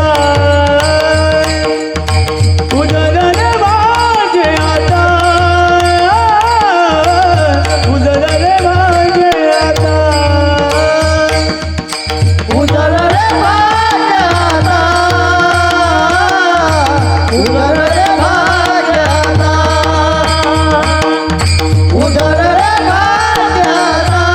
उजळले भाग्य आता, उजळले भाग्य आता, उजळले भाग्य आता, उजळले भाग्य आता, उजळले भाग्य आता,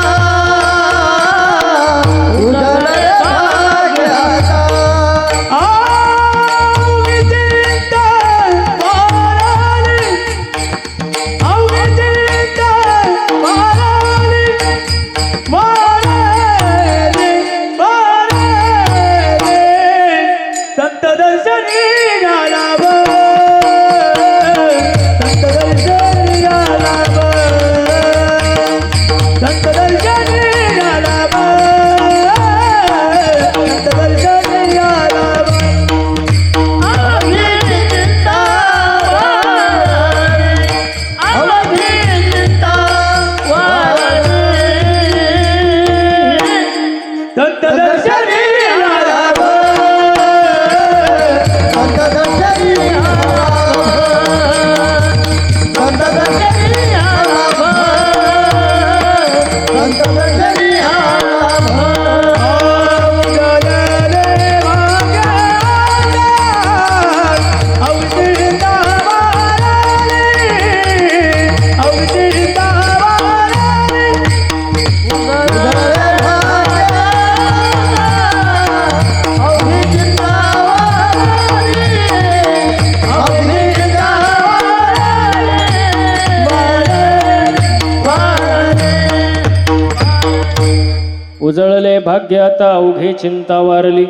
उजळले भाग्य आता अवघे चिंता वारली,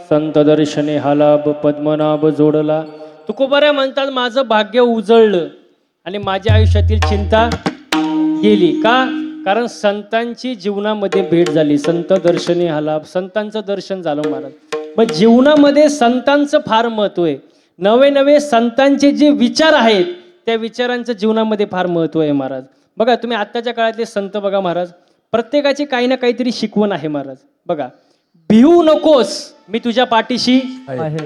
संत दर्शने हा लाभ पद्मनाभ जोडला. तुकोबाऱ्या म्हणतात माझं भाग्य उजळलं आणि माझ्या आयुष्यातील चिंता गेली. का? कारण संतांची जीवनामध्ये भेट झाली, संत दर्शने हा लाभ, संतांचं दर्शन झालं महाराज. मग जीवनामध्ये संतांचं फार महत्व आहे. नवे नवे संतांचे जे विचार आहेत त्या विचारांचं जीवनामध्ये फार महत्व आहे महाराज. बघा तुम्ही आत्ताच्या काळातले संत बघा महाराज, प्रत्येकाची काही ना काहीतरी शिकवण आहे महाराज. बघा, भिवू नकोस मी तुझ्या पाठीशी आहे.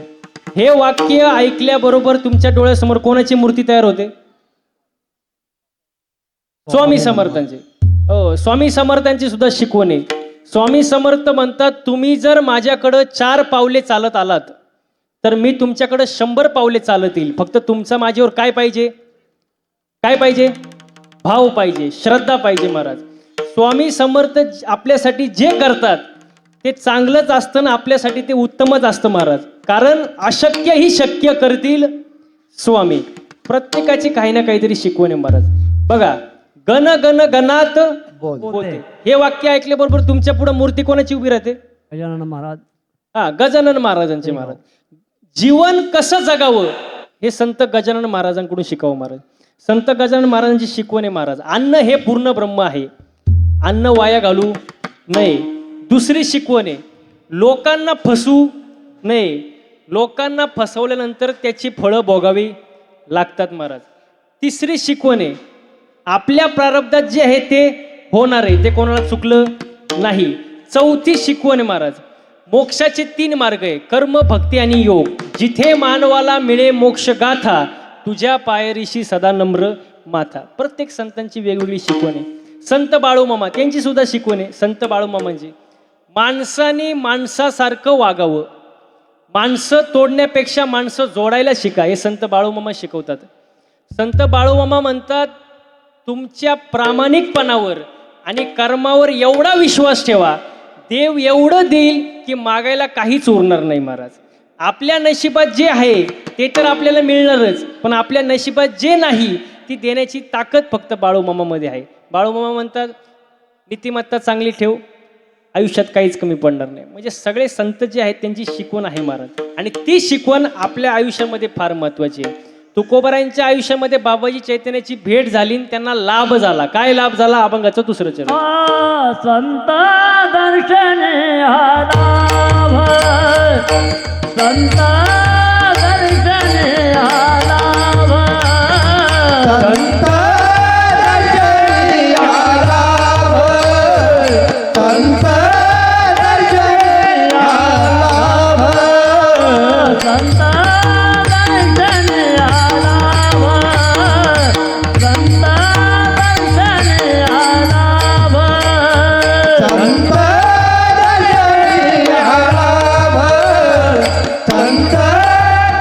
हे वाक्य ऐकल्याबरोबर तुमच्या डोळ्यासमोर कोणाची मूर्ती तयार होते? स्वामी समर्थांची. हो, स्वामी समर्थांची सुद्धा शिकवण आहे. स्वामी समर्थ म्हणतात तुम्ही जर माझ्याकडं 4 पावले चालत आलात तर मी तुमच्याकडं 100 पावले चालत येईल. फक्त तुमचा माझ्यावर काय पाहिजे? काय पाहिजे? भाव पाहिजे, श्रद्धा पाहिजे महाराज. स्वामी समर्थ आपल्यासाठी जे करतात ते चांगलंच असतं ना, आपल्यासाठी ते उत्तमच असतं महाराज. कारण अशक्य ही शक्य करतील स्वामी. प्रत्येकाची काही ना काहीतरी शिकवण आहे महाराज. बघा, गण गण गणात होते, हे वाक्य ऐकल्याबरोबर तुमच्या पुढे मूर्ती कोणाची उभी राहते? गजानन महाराज. गजानन महाराजांचे महाराज. जीवन कसं जगावं हे संत गजानन महाराजांकडून शिकावं महाराज. संत गजानन महाराजांची शिकवण आहे महाराज. अन्न हे पूर्ण ब्रह्म आहे, अन्न वाया घालू नये. दुसरी शिकवण आहे, लोकांना फसू नये, लोकांना फसवल्यानंतर त्याची फळं भोगावी लागतात महाराज. तिसरी शिकवण आहे, आपल्या प्रारब्धात जे आहे ते होणार आहे, ते कोणाला चुकलं नाही. चौथी शिकवण आहे महाराज, मोक्षाचे 3 मार्ग आहे, कर्म, भक्ती आणि योग. जिथे मानवाला मिळे मोक्ष गाथा, तुझ्या पायरीशी सदा नम्र माथा. प्रत्येक संतांची वेगवेगळी शिकवण आहे. संत बाळूमामा त्यांची सुद्धा शिकवण आहे. संत बाळूमामांची, माणसाने माणसासारखं वागावं, माणसं तोडण्यापेक्षा माणसं जोडायला शिका, हे संत बाळूमामा शिकवतात. संत बाळूमामा म्हणतात तुमच्या प्रामाणिकपणावर आणि कर्मावर एवढा विश्वास ठेवा, देव एवढं देईल की मागायला काहीच उरणार नाही महाराज. आपल्या नशिबात जे आहे ते तर आपल्याला मिळणारच, पण आपल्या नशिबात जे नाही ती देण्याची ताकद फक्त बाळूमामामध्ये आहे. बाळूमामा म्हणतात नीतिमत्ता चांगली ठेव, आयुष्यात काहीच कमी पडणार नाही. म्हणजे सगळे संत जे आहेत त्यांची शिकवण आहे महाराज, आणि ती शिकवण आपल्या आयुष्यामध्ये फार महत्वाची आहे. तुकोबारायांच्या आयुष्यामध्ये बाबाजी चैतन्याची भेट झाली, त्यांना लाभ झाला. काय लाभ झाला? अभंगाचं 2रं चरण. संत दर्शने हा लाभ, संत दर्शने हा लाभ, संत दर्शनी हा लाभ, संत दर्शनी हा लाभ, संत दर्शने हा लाभ, संत दर्शने हा लाभ, संत दर्शनी हा लाभ, संत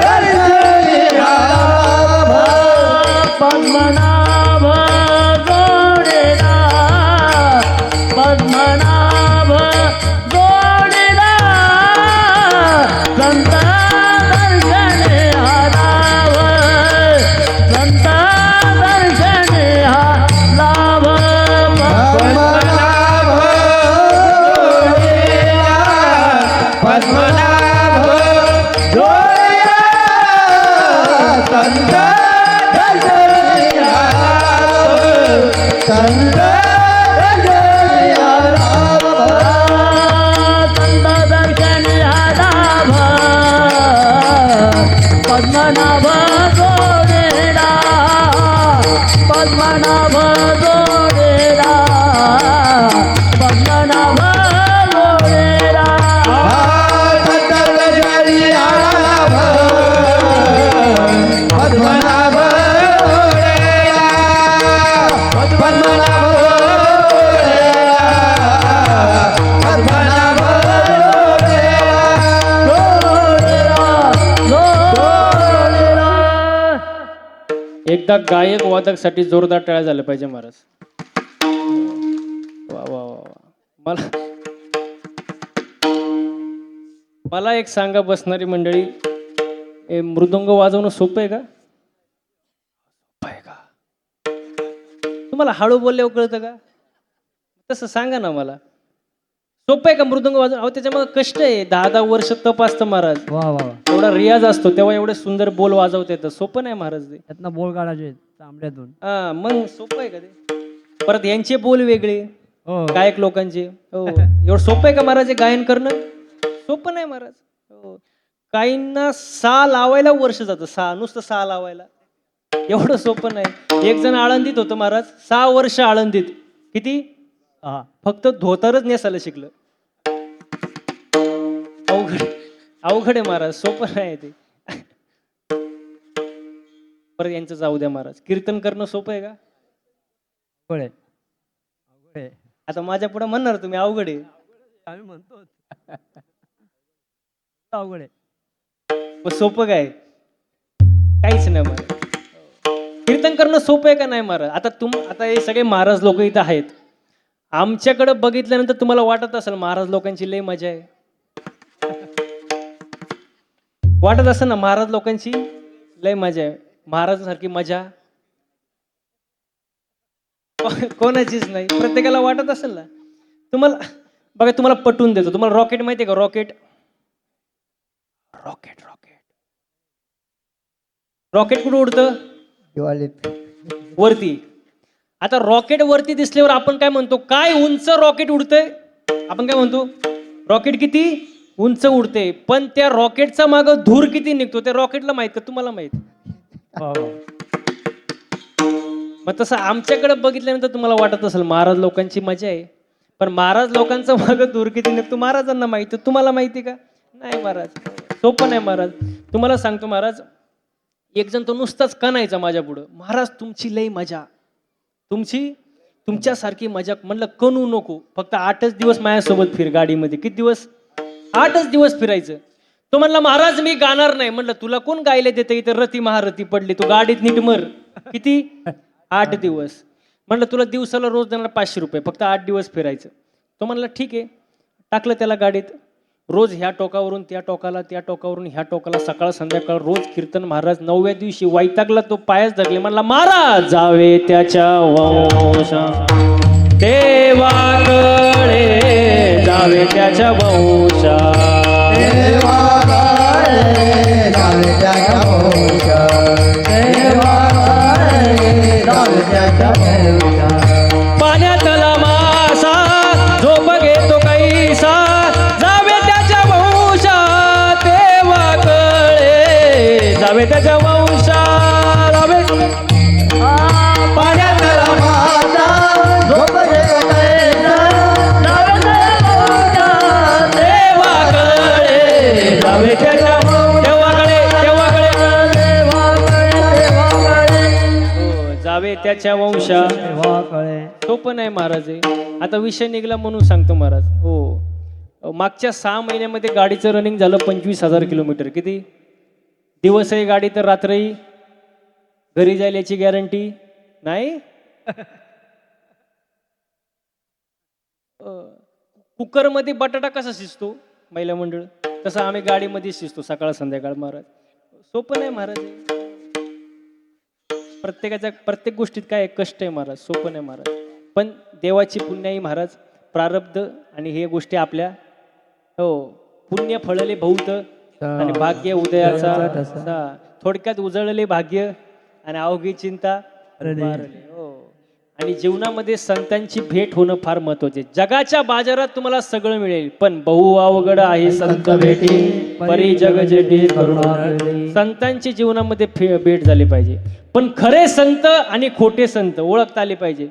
दर्शनी हा लाभ. पद्मनाभ जोडीला, पद्मनाभ जोडीला, संत दर्शने हा लाभ, संत दर्शने हा लाभ. पद्मनाभ जोडीला, पद्मनाभ जोडीला, संत दर्शनी हा लाभ, संत दर्शनी हा लाभ. संत दर्शने हा लाभ, पद्मनाभ जोडीला, पद्मनाभ जोडीला, पद्मनाभ जोडीला. संत दर्शनी हा लाभ, पद्मनाभ जोडीला, पद्मनाभ जोडीला, पद्मनाभ एकदा गायक वादकसाठी जोरदार टाळ्या झाल्या पाहिजे महाराज. वा वा वा वा. मला एक सांगा बसणारी मंडळी, हे मृदुंग वाजवणं सोपं आहे का? सोपं आहे का? तुम्हाला हळू बोलल्यावर कळतं का? तसं सांगा ना मला. सोपं आहे का मृदंग वाजव? अहो त्याच्यामध्ये कष्ट आहे, 10-10 वर्ष तप असतं महाराज. वा वा वा. एवढा रियाज असतो तेव्हा एवढे सुंदर बोल वाजवता येतं. सोपं नाही महाराज ते. त्यातनं बोल काढायचे तांबड्यातून. हा मग सोपं आहे का ते? परत यांचे बोल वेगळे, हो गायक लोकांचे. हो एवढं सोपं आहे का महाराज हे गायन करणं? सोपं नाही महाराज. हो काहींना सा लावायला वर्ष जातं, सा नुसतं सा लावायला एवढं सोपं नाही. एक जण आळंदीत होतं महाराज, 6 वर्ष आळंदीत. किती? हा. फक्त धोतरच नेसायला शिकलं. अवघड अवघड आहे महाराज, सोपं नाही ते. परत यांचं जाऊ द्या महाराज. कीर्तन करणं सोपं आहे का? अवघड आहे. अवघड आहे. आता माझ्या पुढे म्हणणार तुम्ही अवघड आहे. आम्ही म्हणतो अवघड आहे. पण सोपं काय? काहीच नाही महाराज. कीर्तन करणं सोपं आहे का नाही महाराज? आता हे सगळे महाराज लोक इथं आहेत. आमच्याकडे बघितल्यानंतर तुम्हाला वाटत असेल महाराज लोकांची लय मजा आहे. वाटत असेल ना महाराज लोकांची लय मजा आहे. महाराजांसारखी मजा कोणाचीच नाही. प्रत्येकाला वाटत असेल ना. तुम्हाला बघा, तुम्हाला पटवून देतो. तुम्हाला रॉकेट माहिती आहे का? रॉकेट रॉकेट रॉकेट रॉकेट कुठं उडतं? वरती. आता रॉकेट वरती दिसल्यावर आपण काय म्हणतो? काय उंच रॉकेट उडतंय. आपण काय म्हणतो? रॉकेट किती उंच उडते. पण त्या रॉकेटचा माग धूर किती निघतो त्या रॉकेटला माहित का? तुम्हाला माहित? मग तसं आमच्याकडे बघितल्यानंतर तुम्हाला वाटत असेल महाराज लोकांची मजा आहे. पण महाराज लोकांचा माग धूर किती निघतो महाराजांना माहिती. तुम्हाला माहिती का? नाही महाराज. सोपं नाही महाराज. तुम्हाला सांगतो महाराज, एक जण तो नुसताच कणायचा माझ्या पुढं, महाराज तुमची लई मजा, तुमच्यासारखी मजा. म्हणलं कणू नको, फक्त 8च दिवस माझ्यासोबत फिर गाडीमध्ये. किती दिवस? 8च दिवस फिरायचं. तो म्हणला महाराज मी गाणार नाही. म्हणलं तुला कोण गायला देतं? इथे रती महारथी पडली, तू गाडीत नीट मर. किती? 8 दिवस. म्हणलं तुला दिवसाला रोज देणार 500 रुपये, फक्त 8 दिवस फिरायचं. तो म्हणला ठीक आहे. टाकलं त्याला गाडीत. रोज ह्या टोकावरून त्या टोकाला, त्या टोकावरून ह्या टोकाला, सकाळ संध्याकाळ रोज कीर्तन. महाराज 9व्या दिवशी वैतागला तो, पायच धरले. म्हणला महाराज जावे त्याच्या वंशा देवाकडे, जावे त्याच्या वंशा. पाण्यातला मासा झोप घेतो कैसा, जावे त्याच्या वंशा देवाकडे, जावे त्याच्या वंशा. जावे पाण्यातला मासा झोप घेतो कैसा, देवाकडे, जावे त्याच्या जावे त्याच्या वंशा. सोपं नाही महाराज आहे. आता विषय निघाला म्हणून सांगतो महाराज. हो मागच्या 6 महिन्यामध्ये गाडीचं रनिंग झालं 25,000 किलोमीटर. किती दिवस आहे गाडी तर रात्रही घरी जाईल याची गॅरंटी नाही. कुकरमध्ये बटाटा कसा शिजतो महिला मंडळ, तसं आम्ही गाडीमध्ये शिजतो सकाळ संध्याकाळ महाराज. सोपं नाही महाराज. प्रत्येक गोष्टीत काय कष्ट आहे महाराज. सोपं नाही महाराज. पण देवाची पुण्याई महाराज, प्रारब्ध आणि हे गोष्टी आपल्या. हो पुण्य फळले बहुत आणि भाग्य उदयाचा. थोडक्यात उजळले भाग्य आणि अवघी चिंता वारली. हो आणि जीवनामध्ये संतांची भेट होणं फार महत्वाचे. जगाच्या बाजारात तुम्हाला सगळं मिळेल, पण बहु अवघड आहे संत भेटी, परी जग जेठी करुणा. संतांची जीवनामध्ये भेट झाली पाहिजे. पण खरे संत आणि खोटे संत ओळखता आले पाहिजे.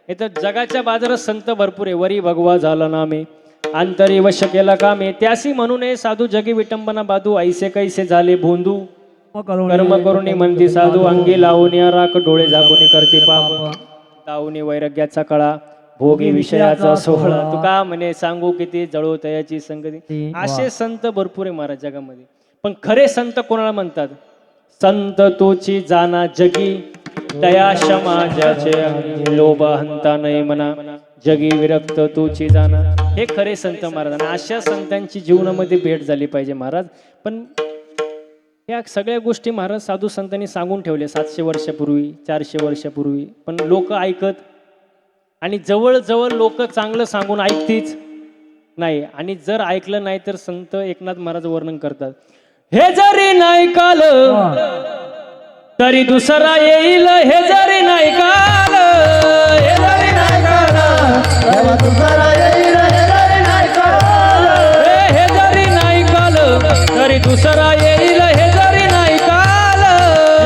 इथं जगाच्या बाजारात संत भरपूर आहे. वरी भगवा झाला नामे, अंतरी वश केला कामे, त्यासी म्हणू नये साधू, जगी विटंबना बाधू, ऐसे कैसे झाले भोंदू, कर्म करुणी म्हणती साधू, अंगी लावून राख, डोळे झाकून करते पाप, तावणी वैराग्याचा कळा, भोगी विषयाचा सोहळा. तू का म्हणे सांगू किती जळो तयाची संगती. असे संत भरपूर आहे महाराज जगामध्ये. पण खरे संत कोणाला म्हणतात? संत तोची जाना जगी, दया समाजाचे अंगी, लोभ हंता नाही मना, जगी विरक्त तोची जाना. हे खरे संत महाराज. आणि अशा संतांची जीवनामध्ये भेट झाली पाहिजे महाराज. पण या सगळ्या गोष्टी महाराज साधू संतांनी सांगून ठेवले 700 वर्षापूर्वी, 400 वर्षापूर्वी. पण लोक ऐकत, आणि जवळजवळ लोक चांगलं सांगून ऐकतीच नाही. आणि जर ऐकलं नाही तर संत एकनाथ महाराज वर्णन करतात, हे जरी नाही काल तरी दुसरा येईल, हे जरी नाही काल, हे जरी नाही काल, तेव्हा दुसरा येईल, हे जरी नाही काल. हे जरी नाही काल तरी दुसरा येईल, हे जरी नाही काल,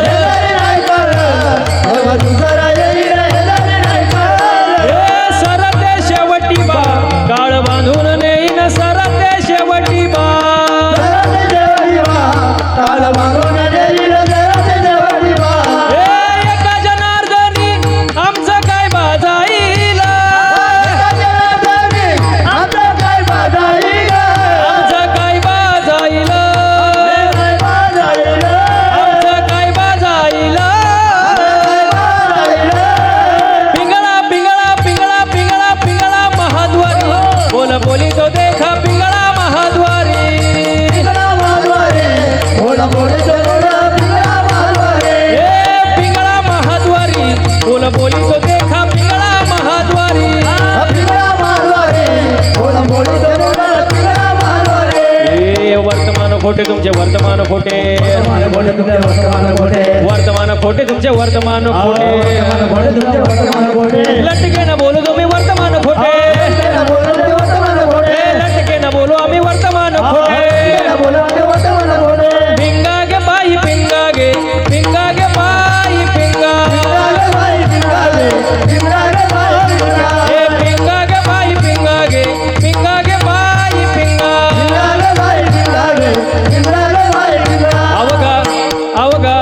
हे जरी नाही काल, तेव्हा दुसरा येईल, हे जरी नाही काल. हे सरते शेवटी बा काळ बांधून नेईन, सरते शेवटी बा, जराते जेवढी वा, काल मागून देईल, जराते जेवढी वा. हे एका जनार्दनी आमचं काय बाजाईल, एका जनार्दनी आमचं काय बाजाईल, आमचं काय बाजाईल, काय बाजाईल, आमचं काय बाजाईल. काय बाजाईल. पिंगळा पिंगळा पिंगळा पिंगळा पिंगळा महाद्वारी, बोल बोली तो देखा पिंगळा महाद्वारी, पिंगळा मारवारे, बोला बोले तो बोला, पिंगळा मारवारे. हे पिंगळा महाद्वारी, बोल बोली तो देखा पिंगळा महाद्वारी. पिंगळा मारवारे, बोला बोले तो बोला, पिंगळा मारवारे. हे वर्तमान खोटे तुमचे वर्तमान खोटे, वर्तमान बोले तुमचे वर्तमान खोटे, वर्तमान खोटे तुमचे वर्तमान खोटे, वर्तमान बोले तुमचे वर्तमान खोटे. लटके न बोलू तुम्ही वर्तमान खोटे, तेरा बोले तुमचे वर्तमान खोटे, हे लटके न बोलू आम्ही वर्तमान खोटे. तेरा बोले तुमचे वर्तमान खोटे. पिंगा गे बाई पिंगा गे, पिंगा गे बाई पिंगा, पिंगाले बाई पिंगाले, पिंगाले बाई पिंगा. हे पिंगा गे बाई पिंगा गे, पिंगा गे बाई पिंगा. पिंगाले बाई पिंगाले, पिंगाले बाई पिंगा. अवघा अवघा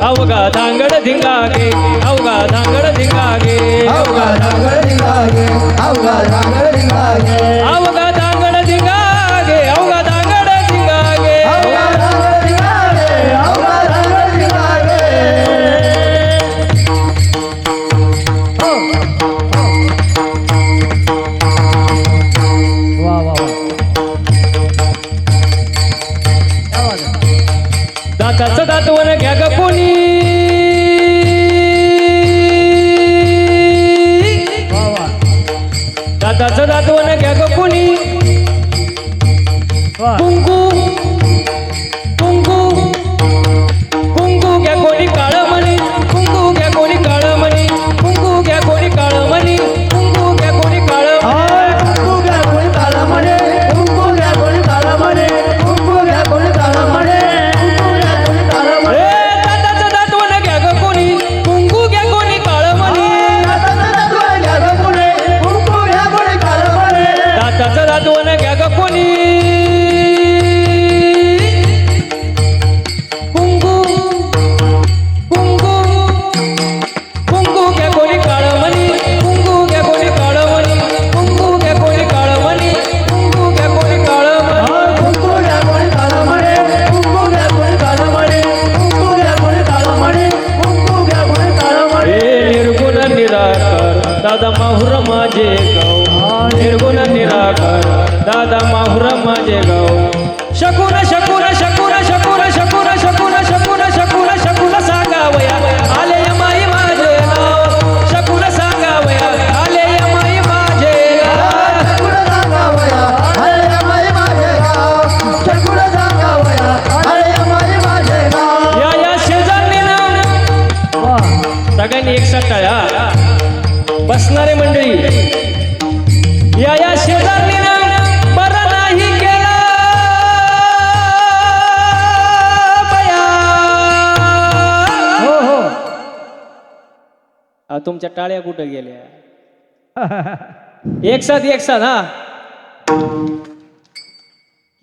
अवघा धांगड धिंगागे, अवघा धांगड धिंगागे, अवघा धांगड धिंगागे, अवघा धांगड धिंगागे. अवघा धांगड धिंगागे, अवघा धांगड धिंगागे. अवघा धांगड धिंगागे, अवघा धांगड धिंगागे. वा वा वा. दाताचं दातवन घ्या ग कोणी, वा वा. दाताचं दातवन घ्या ग कोणी. वा. कुंकू कुंकू कुंकू घ्या कोणी काळ मणी, कुंकू घ्या कोणी काळ मणी, कुंकू घ्या कोणी काळ मणी, कुंकू घ्या कोणी काळ मणी. कुंकू घ्या कोणी काळा म्हणे, कुंकू घ्या कोणी काळा म्हणे, कुंकू घ्या कोणी काळा म्हणे, कुंकू घ्या कोणी काळा म्हणे. ए दाताचं दातवन घ्या ग कोणी, कुंकू घ्या कोणी काळ मणी. दाताचं दातवन घ्या गं कोणी, कुंकू घ्या कोणी काळा म्हणे. दाताचं दातवन घ्या ग कोणी. कुंकू कुंकू कुंकू घ्या कोणी काळ मणी, कुंकू घ्या कोणी काळ मणी, कुंकू घ्या कोणी काळ मणी, कुंकू घ्या कोणी काळ मणी. कुंकू घ्या कोणी काळा म्हणे, कुंकू घ्या कोणी काळा म्हणे, कुंकू घ्या कोणी काळा म्हणे, कुंकू घ्या कोणी काळा म्हणे. हे निर्गुण निराकार दादा माहुर माझे गाव, निर्गुण निराकार दादा माहुर माझे गाव. शकून शकून शकून शकून शकून शकून शकून शकून शकून सांगावया आले माई माझे नाव, शकून सांगावया आले माई माझे नाव. चकुड सांगावया, हरे माई माझे गाव. चकुड सांगावया, हरे माई माझे गाव. या शेजारनी ना वा. सगळ्यांनी एकसाथ टाळ्या. बसणारे मंडळी, या शेजारनी ना बरं नाही केलं बया. हो हो. तुमच्या टाळ्या कुठं गेल्या? एक साथ हा.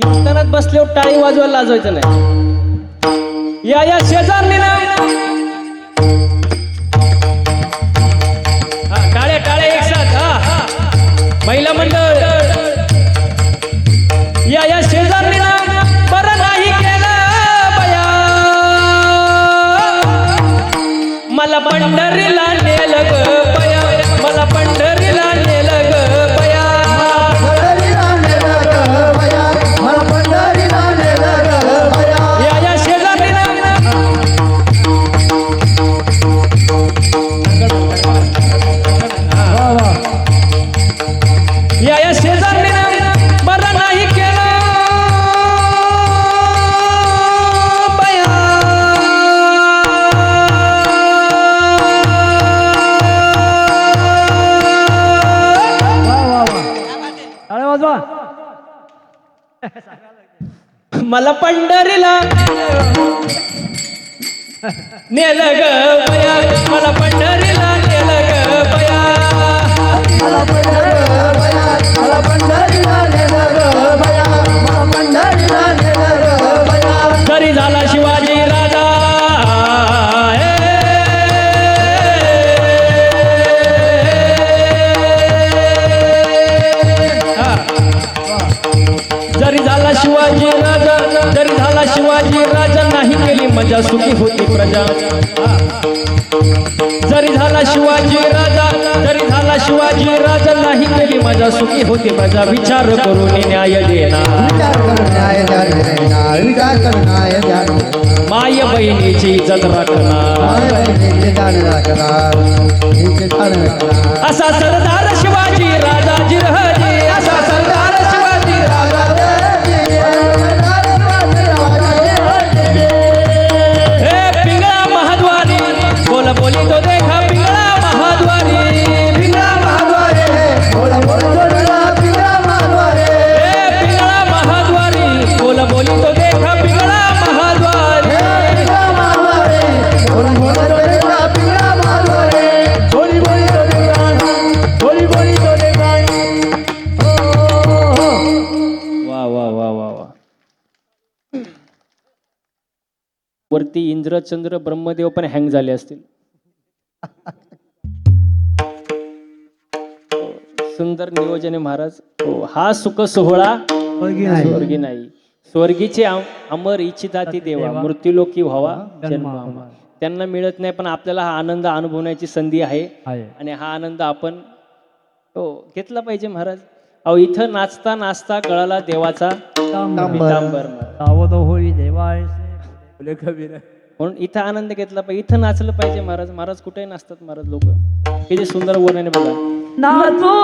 कीर्तनात बसल्यावर टाळी वाजवायला लाजवायचं नाही. या शेजारनी ना टाळ्या टाळ्या एक साथ हा. महिला मंडळ, या शेजारनी ना बरं नाही केलं बया. मला पंढरीला नेलं ग बया, मला पंढरीला नेलं ग बया. पंढरीला नेलं गं बया, मला पंढरीला नेलं गं बया. या शेजारी ना मला पंढरीला नेलं ग बया, मला पंढरीला नेलं ग बया. मला पंढरीला नेलं ग बया, मला पंढरीला नेलं ग बया. जरी झाला शिवाजी राजा जरी झाला शिवाजी राजा, जरी झाला शिवाजी राजा, नाही केली मजा सुखी होती प्रजा. जरी झाला शिवाजी राजा, जरी झाला शिवाजी राजा, नाही केली मजा सुखी होती प्रजा. विचार करून न्याय देना, विचार कर न्याय देना, विचार कर न्याय देना. माय बहिणीची इज्जत राखणार, माय बहिणीचे जाण राखणार, हिचे जाण राखणार. असा सरदार शिवाजी राजाजी राजे, असा सरदार शिवाजी राजा. हे पिंगळा महाद्वारी, बोल बोली तो देखा पिंगळा महाद्वारी, पिंगळा महाद्वारी. बोला बोला बोला पिंगळा महाद्वारे. हे पिंगळा महाद्वारी, बोल बोली तो देखा पिंगळा महाद्वारी. पिंगळा महाद्वारे, बोला बोला बोला पिंगळा महाद्वारे. बोली बोली तो देवान, बोली बोली तो देवान. वा वा वा वा वा. वरती इंद्र चंद्र ब्रह्मदेव पण हँग झाले असतील. सुंदर नियोजन आहे महाराज. हो, हा सुख सोहळा स्वर्गी नाही. स्वर्गीचे अमर इच्छिताती देवा, मृत्यूलोकी व्हावा जन्म. त्यांना मिळत नाही, पण आपल्याला हा आनंद अनुभवण्याची संधी आहे. आणि हा आनंद आपण हो घेतला पाहिजे महाराज. अहो इथं नाचता नाचता गळाला देवाचा पितांबर. सावध होई देवाय फुले कबीर. म्हणून इथं आनंद घेतला पाहिजे, इथं नाचलं पाहिजे महाराज. महाराज कुठेही नाचतात महाराज लोक. किती सुंदर वर्णन बघा. नाचो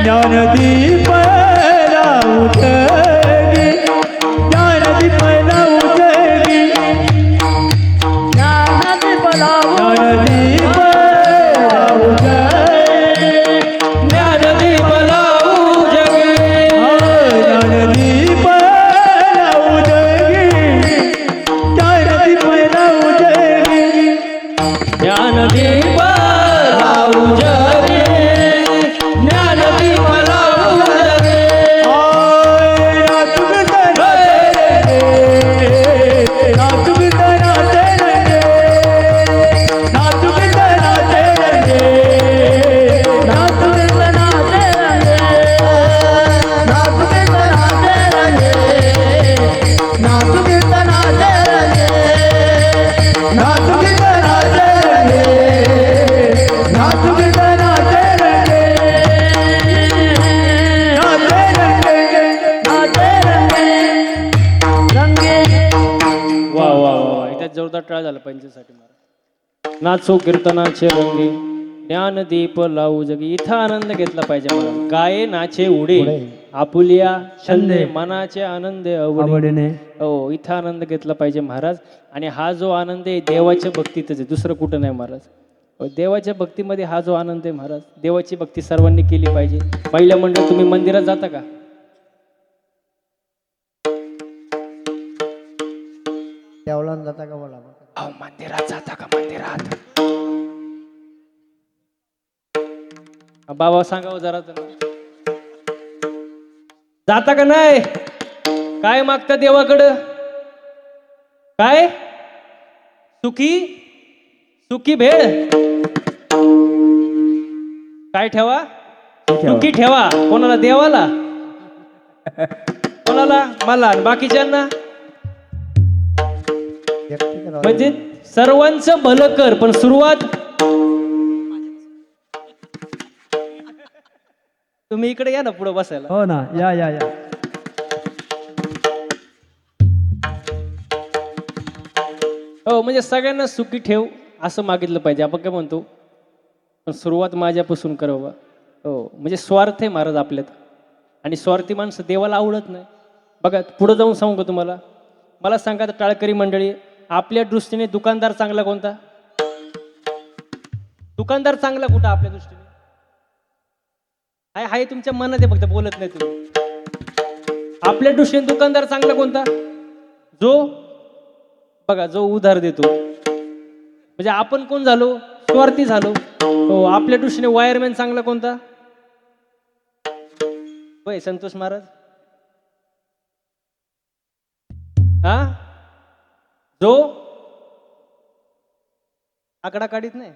ज्ञानदीप लावू जगी, ज्ञानदीप लावू जगी, ज्ञानदीप लावू जगी, ज्ञानदीप लावू जगे, ज्ञानदीप लावू जगी, ज्ञानदीप लावू जगी, ज्ञानदीप लावू जगे, ज्ञानदीप लावू जगे. वा वा वा, इथं जोरदार टाळ झाला पंचासाठी महाराज. नाचो कीर्तनाचे रंगी, ज्ञानदीप लावू जगी. इथं आनंद घेतला पाहिजे महाराज. गाये नाचे उडे, आपुलिया छंदे, मनाचे आनंद आवडे. आवडीने हो, इथं आनंद घेतला पाहिजे महाराज. आणि हा जो आनंद आहे देवाच्या भक्तीतच आहे, दुसरं कुठं नाही महाराज. देवाच्या भक्तीमध्ये हा जो आनंद आहे महाराज, देवाची भक्ती सर्वांनी केली पाहिजे. महिला मंडळ तुम्ही मंदिरात जाता का? देवळात जाता का बोला? अहो मंदिरात जाता का? मंदिरात बाबा सांगावं जरा तर. जाता का नाही? काय मागता देवाकडं? काय सुखी सुखी भेळ काय ठेवा? सुखी ठेवा. कोणाला? देवाला. कोणाला? मला. आणि बाकीच्यांना म्हणजे सर्वांचं भलं कर, पण सुरुवात तुम्ही इकडे या ना, पुढे बसायला. हो ना, या या या. हो, म्हणजे सगळ्यांना सुखी ठेव असं मागितलं पाहिजे. आपण काय म्हणतो, पण सुरुवात माझ्यापासून कर बाबा. हो, म्हणजे स्वार्थ आहे महाराज आपल्यात, आणि स्वार्थी माणसं देवाला आवडत नाही. बघा पुढे जाऊन सांगू का तुम्हाला? मला सांगा तर टाळकरी मंडळी, आपल्या दृष्टीने दुकानदार चांगला कोणता? दुकानदार चांगला कुठं आपल्या दृष्टीने? हाय तुमच्या मनात आहे, फक्त बोलत नाही तुम्ही. आपल्या दृष्टीने दुकानदार चांगला कोणता? जो बघा, जो उधार देतो. म्हणजे आपण कोण झालो? स्वार्थी झालो. हो, आपल्या दृष्टीने वायरमॅन चांगला कोणता? होय संतोष महाराज. हा, जो आकडा काढीत नाही.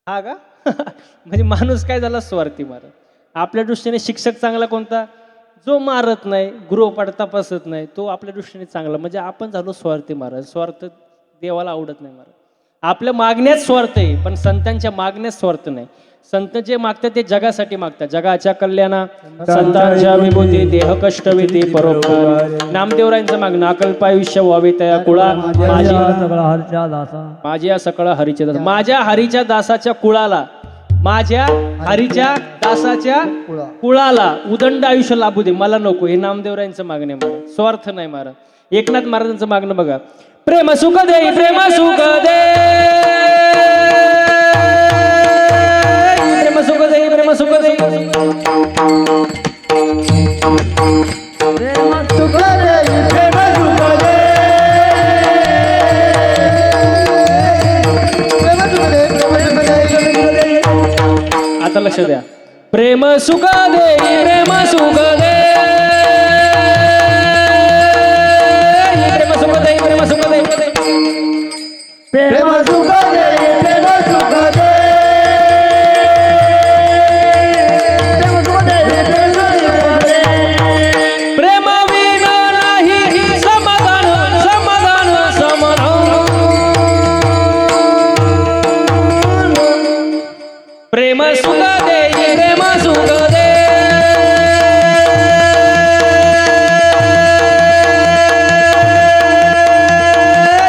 हा का? म्हणजे माणूस काय झाला? स्वार्थी महाराज. आपल्या दृष्टीने शिक्षक चांगला कोणता? जो मारत नाही, गृहपाठ तपासत नाही, तो आपल्या दृष्टीने चांगला. म्हणजे आपण झालो स्वार्थी महाराज. स्वार्थ देवाला आवडत नाही महाराज. आपल्या मागण्यात स्वार्थ आहे, पण संतांच्या मागण्यात स्वार्थ नाही. संत जे मागतात ते जगासाठी मागतात. जगाच्या कल्याणा, संतांच्या विभूती, देह कष्ट विधी परोपकार. नामदेवरायांचं मागणं, अकल्प आयुष्य व्हावे तया कुळा, सगळा हरच्या दासा. माझ्या सकळ हरीच्या दासा. माझ्या हरीच्या दासाच्या कुळाला, माझ्या हरीच्या दासाच्या कुळाला उदंड आयुष्य लाभू दे, मला नको. हे नामदेवरायांचं मागणं आहे महाराज. स्वार्थ नाही महाराज. एकनाथ महाराजांचं मागणं बघा, प्रेम सुख दे, प्रेम सुख दे, प्रेम सुख दे, प्रेम सुख दे, आता लक्ष द्या. प्रेम सुख दे, प्रेम सुख दे, प्रेम सुख दे, प्रेम सुख दे, प्रेम सुख दे, प्रेम सुख दे, प्रेम सुख दे, प्रेम सुख दे. प्रेम विना नाही समाधान, समाधान, समाधान. प्रेम सुख दे, प्रेम सुख दे,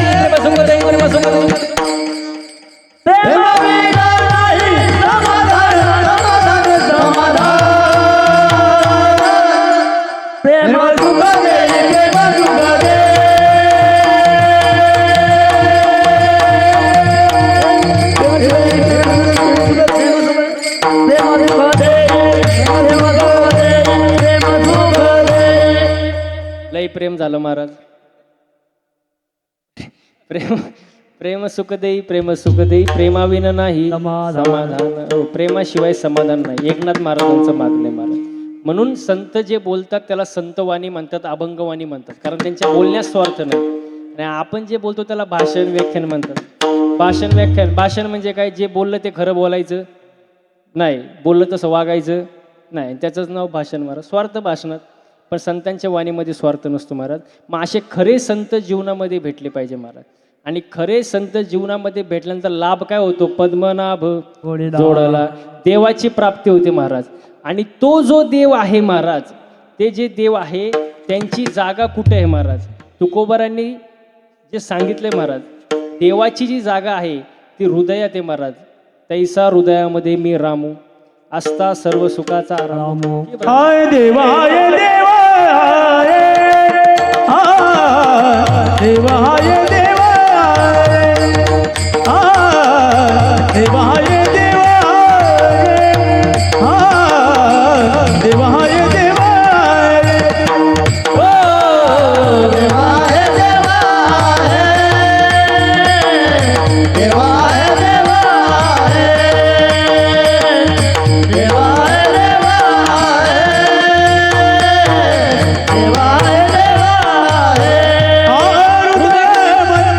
प्रेम सुख दे, प्रेम सुख दे. प्रेम विना नाही समाधान, समाधान, समाधान. प्रेम सुख दे, प्रेम सुख दे. लई प्रेम झालं महाराज. प्रेम प्रेम सुख देई, प्रेम सुख देई, प्रेमाविना नाही समाधान. हो, प्रेमाशिवाय समाधान नाही. एकनाथ महाराजांचं मागणं आहे महाराज. म्हणून संत जे बोलतात त्याला संतवाणी म्हणतात, अभंगवाणी म्हणतात, कारण त्यांच्या बोलण्यात स्वार्थ नाही. आणि आपण जे बोलतो त्याला भाषण व्याख्यान म्हणतात. भाषण व्याख्यान, भाषण म्हणजे काय? जे बोललं ते खरं बोलायचं नाही, बोललं तसं वागायचं नाही, त्याचंच नाव भाषण महाराज. स्वार्थ भाषणात, पण संतांच्या वाणीमध्ये स्वार्थ नसतो महाराज. मग असे खरे संत जीवनामध्ये भेटले पाहिजे महाराज. आणि खरे संत जीवनामध्ये भेटल्यानंतर लाभ काय होतो? पद्मनाभ जोडला, देवाची प्राप्ती होते महाराज. आणि तो जो देव आहे महाराज, ते जे देव आहे त्यांची जागा कुठे आहे महाराज? तुकोबारांनी जे सांगितले महाराज, देवाची जी जागा आहे ती हृदयात आहे महाराज. तैसा हृदयामध्ये मी रामू, असता सर्व सुखाचा आराम. हाय देवा, हाय देवा, हाय देवा, हाय देवा, हाय देवा, हाय देवा, हाय देवा, हाय देवा. ओ देवा है, देवा है, देवा है, देवा है, देवा है, देवा है, देवा है, देवा है.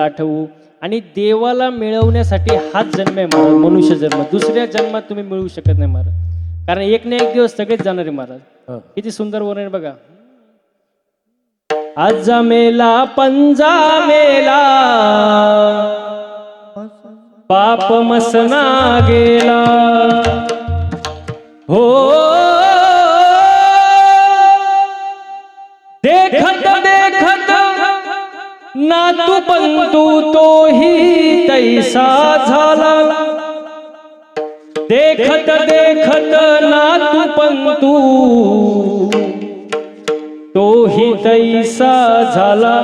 आठवू. आणि देवाला मिळवण्यासाठी हाच जन्म आहे महाराज, मनुष्य जन्म. दुसऱ्या जन्मात तुम्ही मिळवू शकत नाही महाराज, कारण एक ना एक दिवस सगळेच जाणार आहे महाराज. किती सुंदर वर्णन बघा. आज मेला पंजा मेला, पाप मसना गेला. हो देखत देखत नातू पंतू तोही तैसा झाला. देखत देखत नातू पंतू तोही तैसा झाला.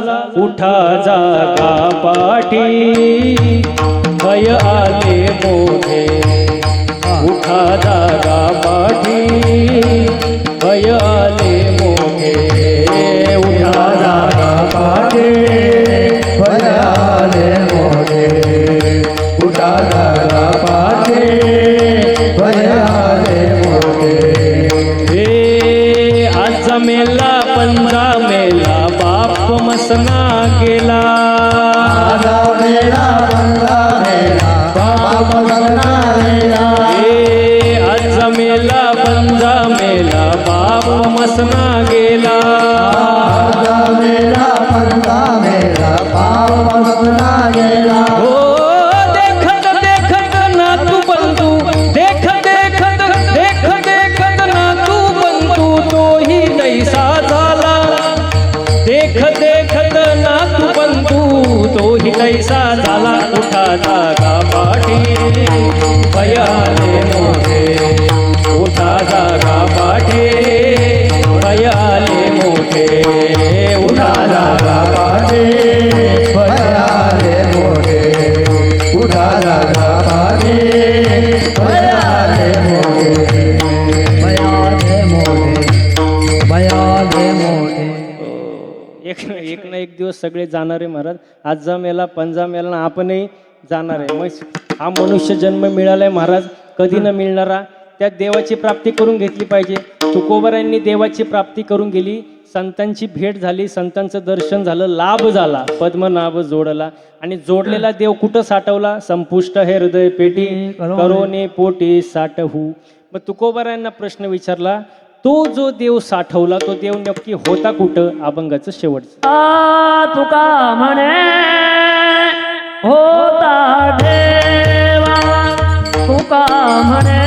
उठा जागा पाठी भय आले मोठे. उठा जागा पाठी भय आले मोठे. उठा जागा पाठी भय आले मोठे. उठा जागा पाठी भय आले मोठे. हे आज मेला पंजा मेला, बाप मसना गेला. आजा मेला पंजा मेला, बाप मसना गेला. हे आज मेला पंजा मेला, बाप मसना गेला. आजा मेला पंजा मेला, बाप मसना गेला. हो देखत देखत नातू बंधू, देखत देखत देखत देखत नातू बंधू तोही तैसा झाला. देखत देखत नातू बंधू तोही तैसा झाला. उठा जागा पाठी भय आले मोठे. उठा जागा पाठी भय आले मोठे. उठा जागा पाठी भय आले मोठे. उठा जागा पाठी भय आले मोठे. भय आले मोठे. भय आले मोठे. एक ना एक दिवस सगळे जाणार आहे महाराज. आज जा मेला पंजा मेला ना आपणही जाणार आहे. मग हा मनुष्य जन्म मिळालाय महाराज, कधी न मिळणारा. त्या देवाची प्राप्ती करून घेतली पाहिजे. तुकोबारायांनी देवाची प्राप्ती करून गेली, संतांची भेट झाली, संतांचं दर्शन झालं, लाभ झाला, पद्मनाभ जोडला. आणि जोडलेला देव कुठं साठवला? संपुष्ट हे हृदय पेटी करोने पोटी साठवू. मग तुकोबारायांना प्रश्न विचारला, तो जो देव साठवला तो देव नक्की होता कुठं? अभंगाचं शेवटचं. तुका म्हणे होता देवा. तुका म्हणे